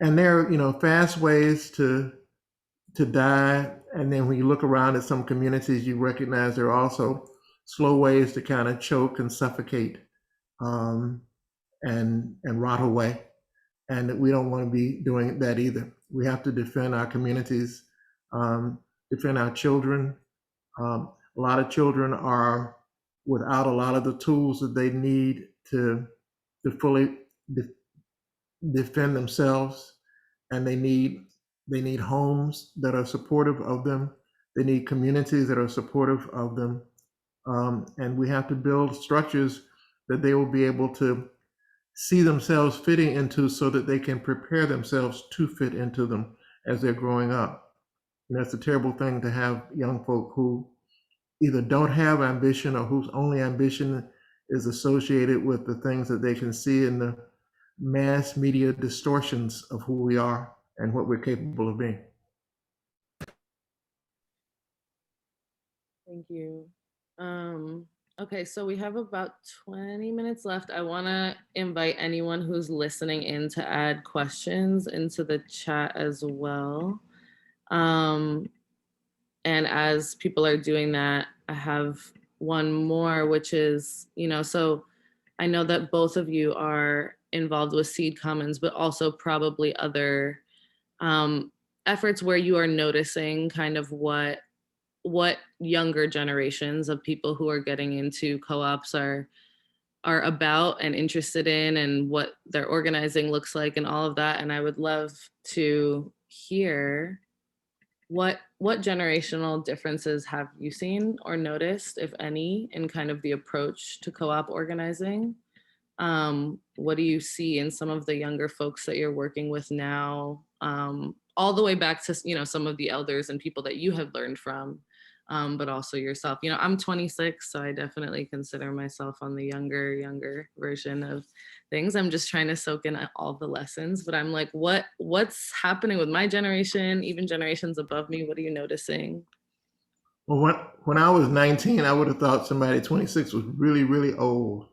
And there are, fast ways to die. And then when you look around at some communities, you recognize there are also slow ways to kind of choke and suffocate and rot away. And we don't want to be doing that either. We have to defend our communities, defend our children. A lot of children are without a lot of the tools that they need to to fully defend themselves, and they need homes that are supportive of them. They need communities that are supportive of them, and we have to build structures that they will be able to see themselves fitting into, so that they can prepare themselves to fit into them as they're growing up. And that's a terrible thing to have young folk who either don't have ambition, or whose only ambition is associated with the things that they can see in the mass media distortions of who we are and what we're capable of being. Thank you. Okay, so we have about 20 minutes left. I want to invite anyone who's listening in to add questions into the chat as well. And as people are doing that, I have one more, which is, so I know that both of you are involved with Seed Commons, but also probably other efforts where you are noticing kind of what younger generations of people who are getting into co-ops are about and interested in, and what their organizing looks like and all of that. And I would love to hear what generational differences have you seen or noticed, if any, in kind of the approach to co-op organizing? What do you see in some of the younger folks that you're working with now, all the way back to, some of the elders and people that you have learned from, but also yourself? I'm 26, so I definitely consider myself on the younger version of things. I'm just trying to soak in all the lessons, but I'm like, what's happening with my generation, even generations above me? What are you noticing? Well, when I was 19, I would have thought somebody 26 was really, really old.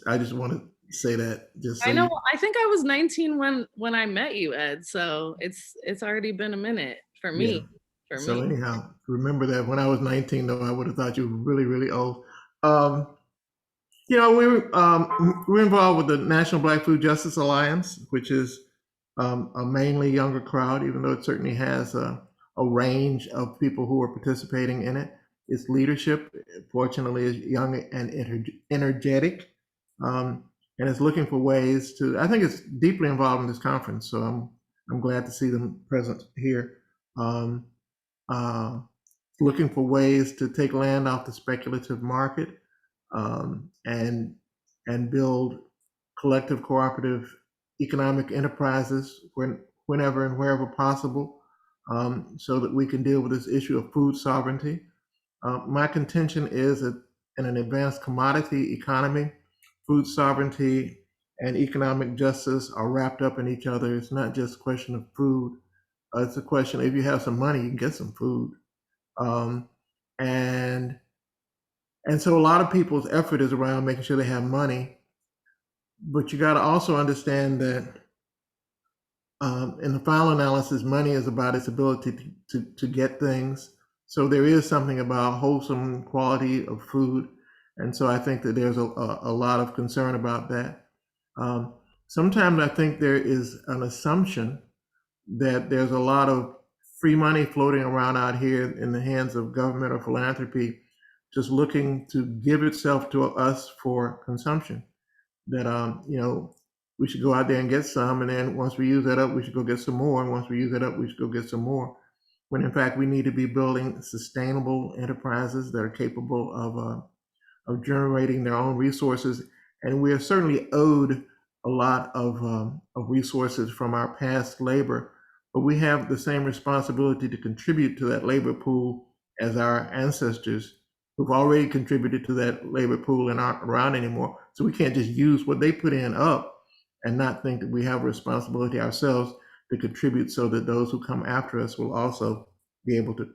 I just want to say that. I know. I think I was 19 when I met you, Ed. So it's already been a minute for me. Yeah. So anyhow, remember that when I was 19, though, I would have thought you were really, really old. We're involved with the National Black Food Justice Alliance, which is a mainly younger crowd, even though it certainly has a range of people who are participating in it. Its leadership, fortunately, is young and energetic, and is looking for ways to. I think it's deeply involved in this conference, so I'm glad to see them present here. Looking for ways to take land off the speculative market, and build collective cooperative economic enterprises whenever and wherever possible, so that we can deal with this issue of food sovereignty. My contention is that in an advanced commodity economy, food sovereignty and economic justice are wrapped up in each other. It's not just a question of food. It's a question, if you have some money, you can get some food. And so a lot of people's effort is around making sure they have money. But you got to also understand that in the final analysis, money is about its ability to get things. So there is something about wholesome quality of food. And so I think that there's a lot of concern about that. Sometimes I think there is an assumption that there's a lot of free money floating around out here in the hands of government or philanthropy, just looking to give itself to us for consumption. That we should go out there and get some, and then once we use that up, we should go get some more, and once we use that up, we should go get some more. When in fact we need to be building sustainable enterprises that are capable of generating their own resources, and we are certainly owed a lot of resources from our past labor, but we have the same responsibility to contribute to that labor pool as our ancestors who've already contributed to that labor pool and aren't around anymore. So we can't just use what they put in up and not think that we have a responsibility ourselves to contribute so that those who come after us will also be able to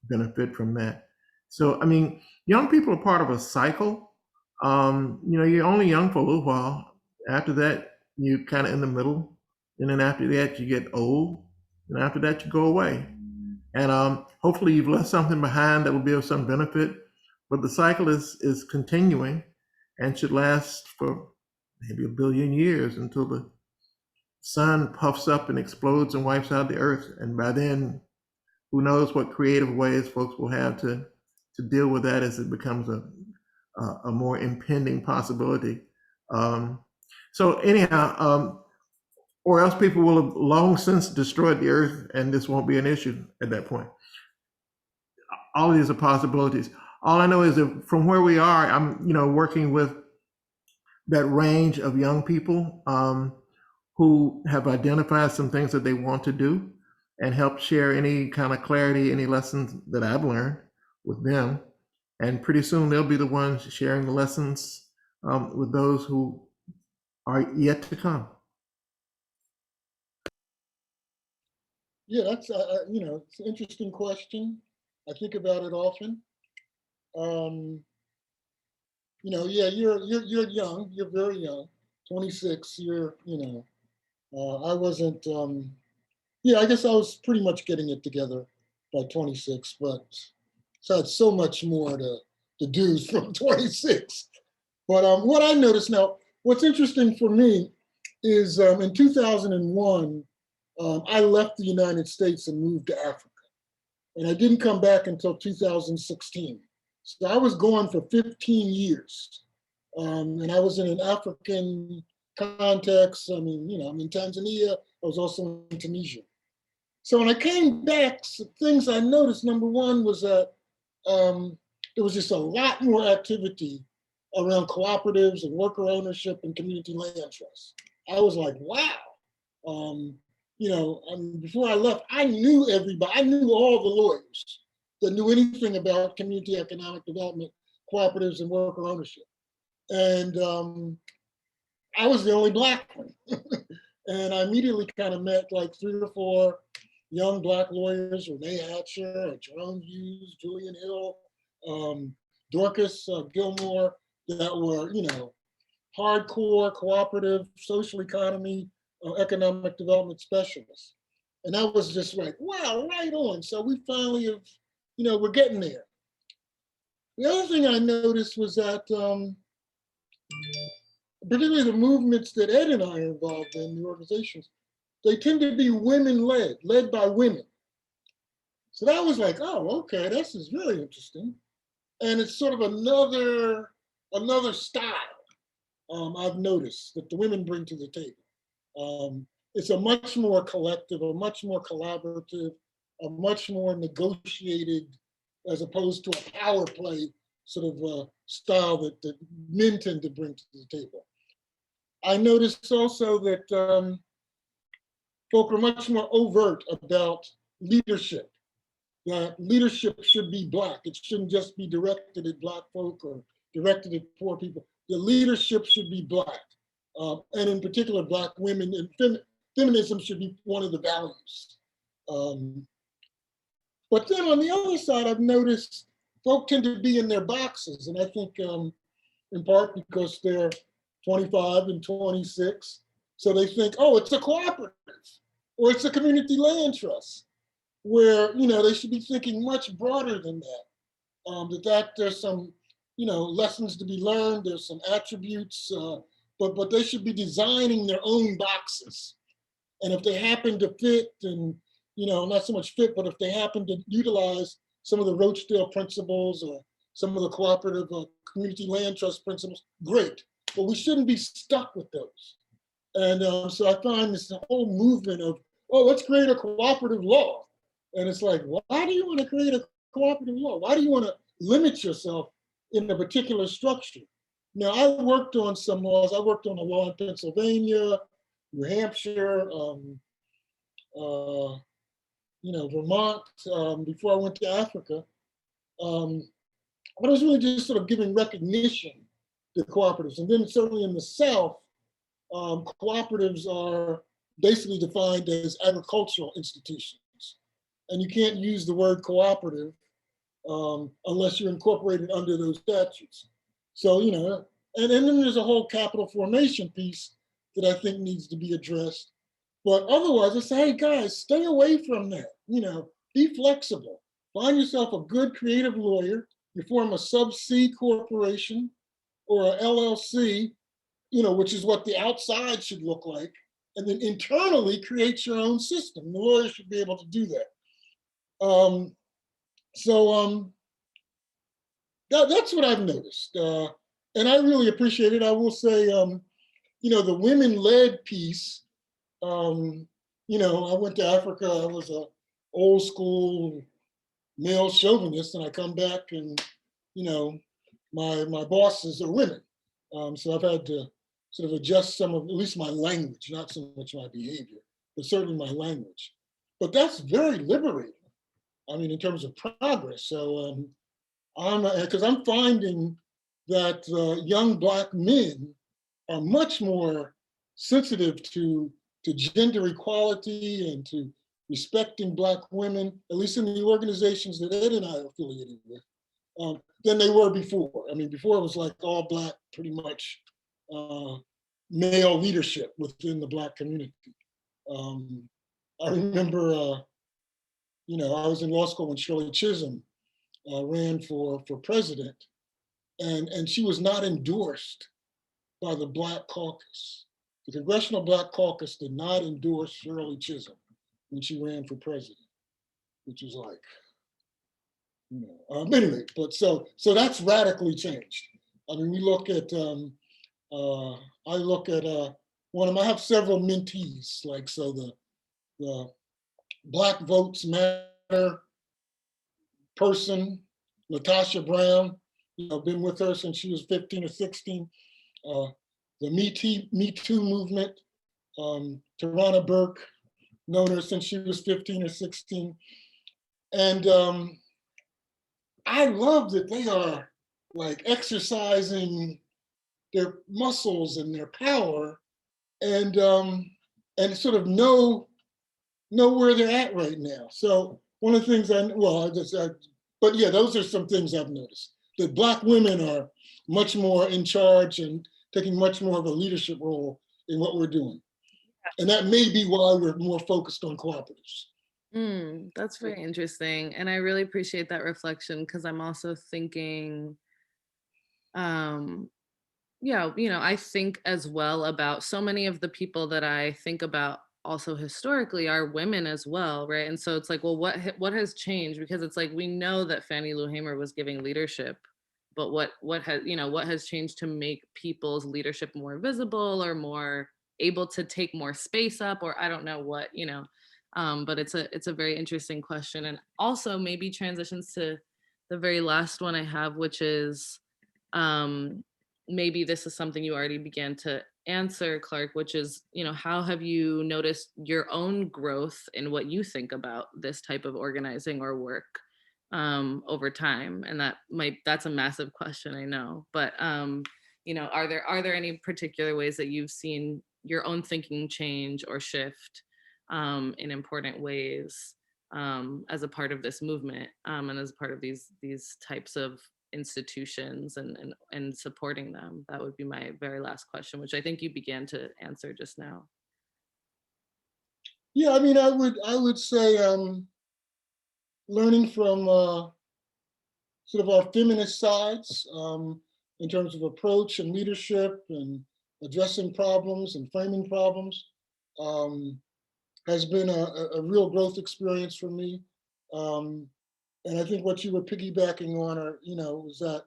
benefit from that. So, I mean, young people are part of a cycle. You're only young for a little while. After that, you're kind of in the middle. And then after that, you get old. And after that, you go away. And hopefully you've left something behind that will be of some benefit. But the cycle is continuing and should last for maybe 1 billion years until the sun puffs up and explodes and wipes out the earth. And by then, who knows what creative ways folks will have to deal with that as it becomes a more impending possibility. So anyhow, or else people will have long since destroyed the earth and this won't be an issue at that point. All of these are possibilities. All I know is that from where we are, I'm, working with that range of young people who have identified some things that they want to do and help share any kind of clarity, any lessons that I've learned with them. And pretty soon they'll be the ones sharing the lessons with those who are yet to come. Yeah, that's it's an interesting question. I think about it often. Yeah, you're young. You're very young. 26. I wasn't. Yeah, I guess I was pretty much getting it together by 26, but so I had so much more to do from 26. But what I noticed now, what's interesting for me is in 2001, I left the United States and moved to Africa. And I didn't come back until 2016. So I was gone for 15 years. And I was in an African context. I'm in Tanzania. I was also in Tunisia. So when I came back, things I noticed, number one was that there was just a lot more activity around cooperatives and worker ownership and community land trusts. I was like, wow. Before I left, I knew everybody. I knew all the lawyers that knew anything about community economic development, cooperatives, and worker ownership. And I was the only Black one. And I immediately kind of met like 3 or 4 young Black lawyers, Renee Hatcher, Jerome Hughes, Julian Hill, Dorcas Gilmore, that were, hardcore cooperative social economy, economic development specialists. And that was just like, wow, right on. So we finally have, we're getting there. The other thing I noticed was that, particularly the movements that Ed and I are involved in, the organizations, they tend to be women-led, led by women. So that was like, oh, okay, this is really interesting. And it's sort of another style I've noticed that the women bring to the table. It's a much more collective, a much more collaborative, a much more negotiated, as opposed to a power play sort of style that men tend to bring to the table. I noticed also that folk are much more overt about leadership. That leadership should be Black. It shouldn't just be directed at Black folk or directed at poor people. The leadership should be Black. And in particular, Black women, and feminism should be one of the values. But then on the other side, I've noticed folk tend to be in their boxes. And I think in part because they're 25 and 26. So they think, oh, it's a cooperative or it's a community land trust, where they should be thinking much broader than that. That there's some lessons to be learned. There's some attributes, but they should be designing their own boxes. And if they happen to fit, and not so much fit, but if they happen to utilize some of the Rochdale principles or some of the cooperative community land trust principles, great. But we shouldn't be stuck with those. And so I find this whole movement of, oh, let's create a cooperative law. And it's like, why do you want to create a cooperative law? Why do you want to limit yourself in a particular structure? Now, I worked on some laws. I worked on a law in Pennsylvania, New Hampshire, Vermont, before I went to Africa. But it was really just sort of giving recognition to cooperatives. And then certainly in the South, cooperatives are basically defined as agricultural institutions. And you can't use the word cooperative unless you're incorporated under those statutes. So, and then there's a whole capital formation piece that I think needs to be addressed. But otherwise, I say, hey guys, stay away from that. Be flexible. Find yourself a good creative lawyer. You form a sub-C corporation or an LLC, which is what the outside should look like. And then internally create your own system. The lawyer should be able to do that. That's what I've noticed. And I really appreciate it. I will say, the women-led piece, I went to Africa. I was a old school male chauvinist, and I come back and, my bosses are women. So I've had to sort of adjust some of, at least my language, not so much my behavior, but certainly my language. But that's very liberating. I mean, in terms of progress. So because I'm finding that young Black men are much more sensitive to gender equality and to respecting Black women, at least in the organizations that Ed and I are affiliated with, than they were before. I mean, before it was like all Black, pretty much male leadership within the Black community. I remember, I was in law school when Shirley Chisholm ran for president, and she was not endorsed by the Black caucus. The Congressional Black Caucus did not endorse Shirley Chisholm when she ran for president, which is like, anyway, but so that's radically changed. I mean, we look at, I look at one of them, I have several mentees, like, so the Black Votes Matter person, Natasha Brown, been with her since she was 15 or 16. The Me Too movement, Tarana Burke, known her since she was 15 or 16. And I love that they are like exercising their muscles and their power and sort of know where they're at right now. So one of the things but yeah, those are some things I've noticed, that Black women are much more in charge and taking much more of a leadership role in what we're doing. And that may be why we're more focused on cooperatives. That's very interesting. And I really appreciate that reflection, because I'm also thinking, I think as well about so many of the people that I think about also historically are women as well, right? And so it's like, well, what has changed? Because it's like, we know that Fannie Lou Hamer was giving leadership, but what has changed to make people's leadership more visible or more able to take more space up, or I don't know what, but it's a very interesting question, and also maybe transitions to the very last one I have, which is maybe this is something you already began to answer, Clark, which is, how have you noticed your own growth in what you think about this type of organizing or work over time? And that's a massive question, I know, but are there any particular ways that you've seen your own thinking change or shift in important ways as a part of this movement and as a part of these types of institutions and supporting them? That would be my very last question, which I think you began to answer just now. Yeah, I mean, I would say learning from sort of our feminist sides in terms of approach and leadership and addressing problems and framing problems has been a real growth experience for me. And I think what you were piggybacking on, was that,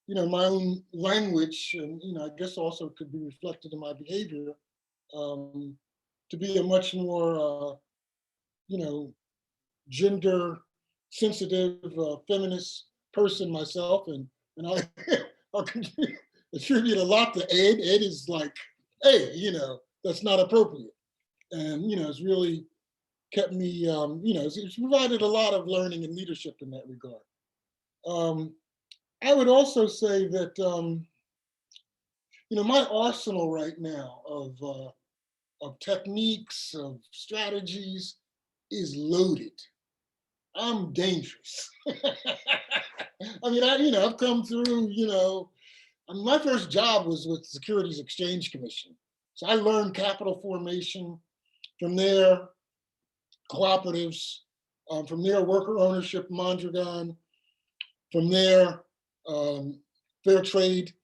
my own language, and, I guess also could be reflected in my behavior, to be a much more, gender sensitive, feminist person myself. And I attribute a lot to Ed. Ed is like, hey, that's not appropriate. And, it's really kept me, it's provided a lot of learning and leadership in that regard. I would also say that, my arsenal right now of techniques, of strategies is loaded. I'm dangerous. I mean, I've come through, my first job was with the Securities Exchange Commission. So I learned capital formation, from there, cooperatives, from there, worker ownership, Mondragon, from there, fair trade,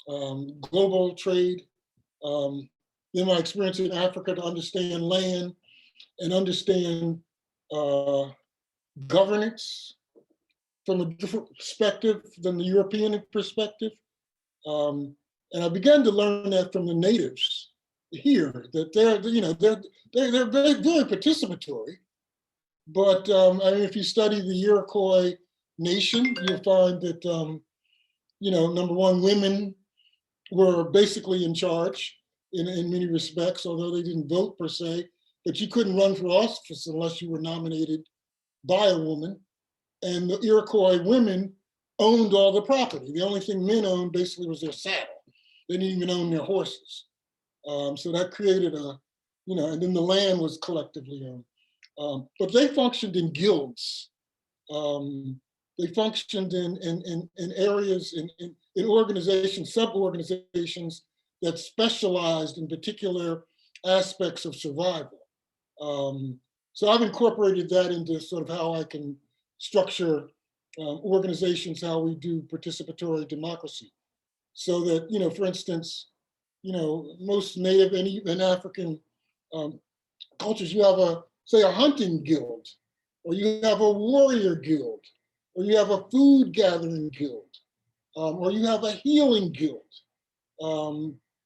global trade, then my experience in Africa to understand land and understand governance from a different perspective than the European perspective, and And I began to learn that from the natives here, that they're very, very participatory. But I mean, if you study the Iroquois nation, you'll find that, number one, women were basically in charge in many respects, although they didn't vote per se, but you couldn't run for office unless you were nominated by a woman. And the Iroquois women owned all the property. The only thing men owned basically was their saddle. They didn't even own their horses. So that created and then the land was collectively owned. But they functioned in guilds. They functioned in areas, in organizations, sub-organizations that specialized in particular aspects of survival. So I've incorporated that into sort of how I can structure organizations, how we do participatory democracy. So that, for instance, most Native and even African cultures, you have say a hunting guild, or you have a warrior guild, or you have a food gathering guild, or you have a healing guild.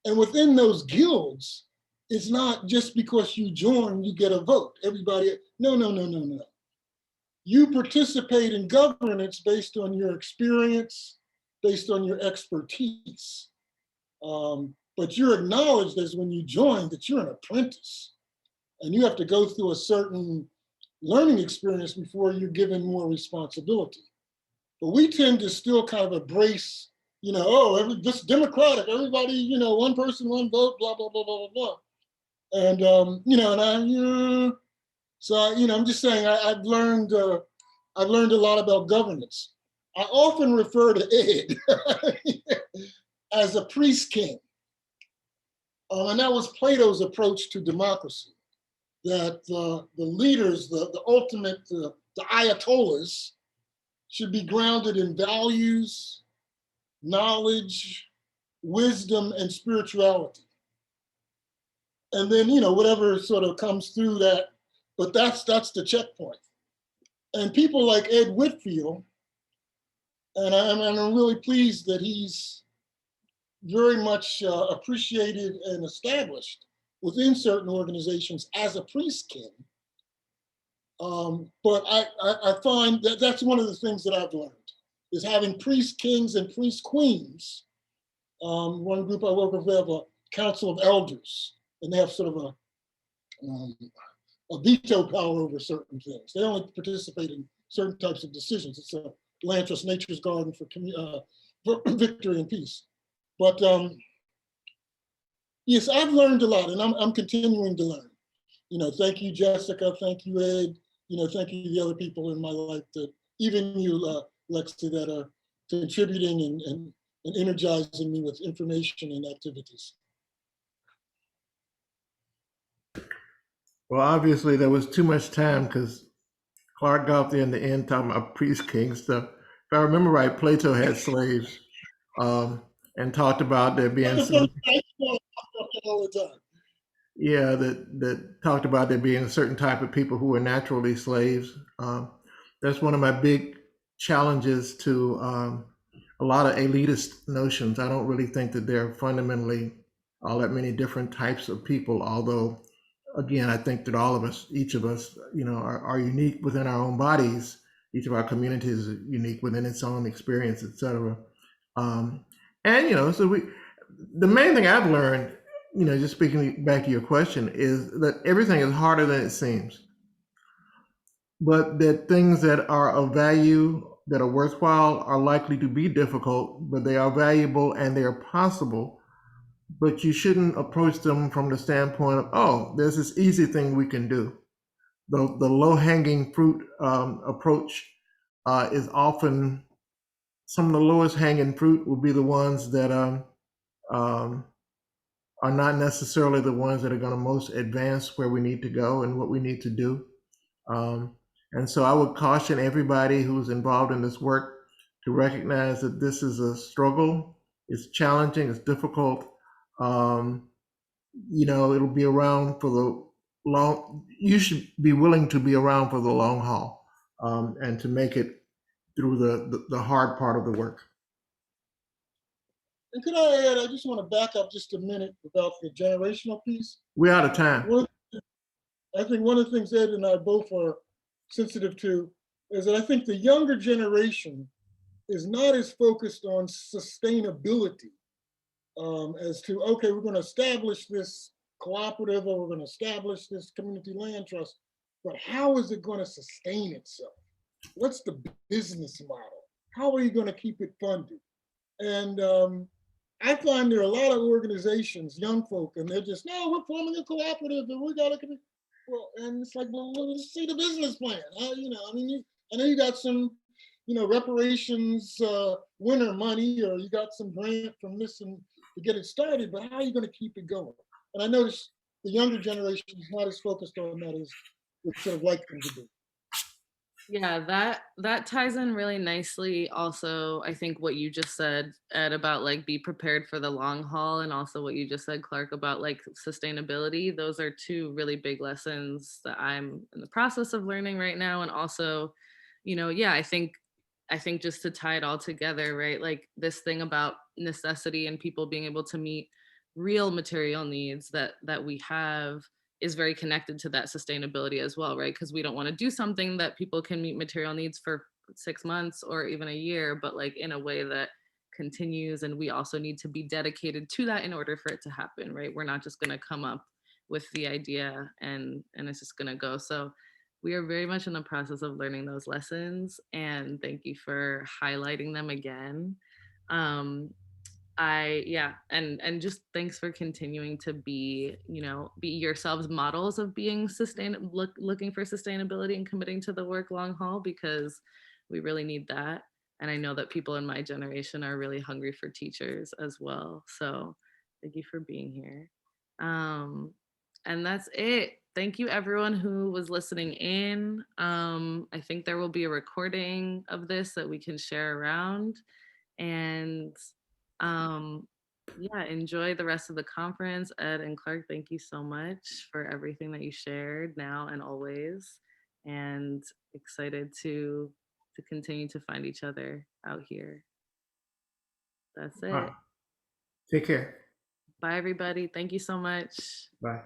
And within those guilds, it's not just because you join, you get a vote. Everybody, no. You participate in governance based on your experience, based on your expertise. But you're acknowledged as when you join that you're an apprentice, and you have to go through a certain learning experience before you're given more responsibility. But we tend to still kind of embrace, this democratic, everybody, one person, one vote, blah, blah, blah, blah, blah, blah. And, I'm just saying, I've learned a lot about governance. I often refer to Ed as a priest king. And that was Plato's approach to democracy, that the leaders, the ultimate, the ayatollahs, should be grounded in values, knowledge, wisdom, and spirituality. And then, whatever sort of comes through that, but that's the checkpoint. And people like Ed Whitfield, and I'm really pleased that he's very much appreciated and established within certain organizations as a priest king. But I find that that's one of the things that I've learned, is having priest kings and priest queens. One group I work with, they have a council of elders, and they have sort of a veto power over certain things. They only participate in certain types of decisions. It's a land trust, nature's garden for victory and peace. But yes, I've learned a lot, and I'm continuing to learn. Thank you, Jessica. Thank you, Ed. Thank you to the other people in my life, that even you, Lexi, that are contributing and energizing me with information and activities. Well, obviously there was too much time because Clark got there in the end talking about priest king stuff. If I remember right, Plato had slaves and talked about there being some, yeah, that talked about there being a certain type of people who were naturally slaves. That's one of my big challenges to a lot of elitist notions. I don't really think that there are fundamentally all that many different types of people, although again, I think that all of us, each of us, are unique within our own bodies. Each of our communities is unique within its own experience, et cetera. So the main thing I've learned, just speaking back to your question, is that everything is harder than it seems. But that things that are of value, that are worthwhile, are likely to be difficult, but they are valuable and they are possible. But you shouldn't approach them from the standpoint of, oh, there's this easy thing we can do. The low-hanging fruit approach is often, some of the lowest hanging fruit will be the ones that are not necessarily the ones that are going to most advance where we need to go and what we need to do. And so I would caution everybody who's involved in this work to recognize that this is a struggle. It's challenging, it's difficult. It'll be around for the long, you should be willing to be around for the long haul and to make it through the hard part of the work. And could I add, I just want to back up just a minute about the generational piece. We're out of time. I think one of the things Ed and I both are sensitive to is that I think the younger generation is not as focused on sustainability as to, okay, we're going to establish this cooperative or we're going to establish this community land trust, but how is it going to sustain itself? What's the business model? How are you going to keep it funded? And I find there are a lot of organizations, young folk, and they're just, no, we're forming a cooperative and we got to, well, and it's like, well, let's see the business plan. You know, I mean, I know you got some, you know, reparations winner money, or you got some grant from this and to get it started, but how are you going to keep it going? And I notice the younger generation is not as focused on that as we sort of like them to be. Yeah, that ties in really nicely. Also, I think what you just said, Ed, about like be prepared for the long haul, and also what you just said, Clark, about like sustainability. Those are two really big lessons that I'm in the process of learning right now. And also, you know, yeah, I think just to tie it all together, right? Like this thing about necessity and people being able to meet real material needs that we have is very connected to that sustainability as well, right? Because we don't want to do something that people can meet material needs for 6 months or even a year, but like in a way that continues. And we also need to be dedicated to that in order for it to happen, right? We're not just going to come up with the idea and it's just going to go. So we are very much in the process of learning those lessons, and thank you for highlighting them again. And just thanks for continuing to be, you know, be yourselves models of being looking for sustainability and committing to the work long haul, because we really need that. And I know that people in my generation are really hungry for teachers as well. So thank you for being here. And that's it. Thank you everyone who was listening in. I think there will be a recording of this that we can share around. And yeah, enjoy the rest of the conference. Ed and Clark, thank you so much for everything that you shared now and always. And excited to continue to find each other out here. That's it. All right. Take care. Bye everybody. Thank you so much. Bye.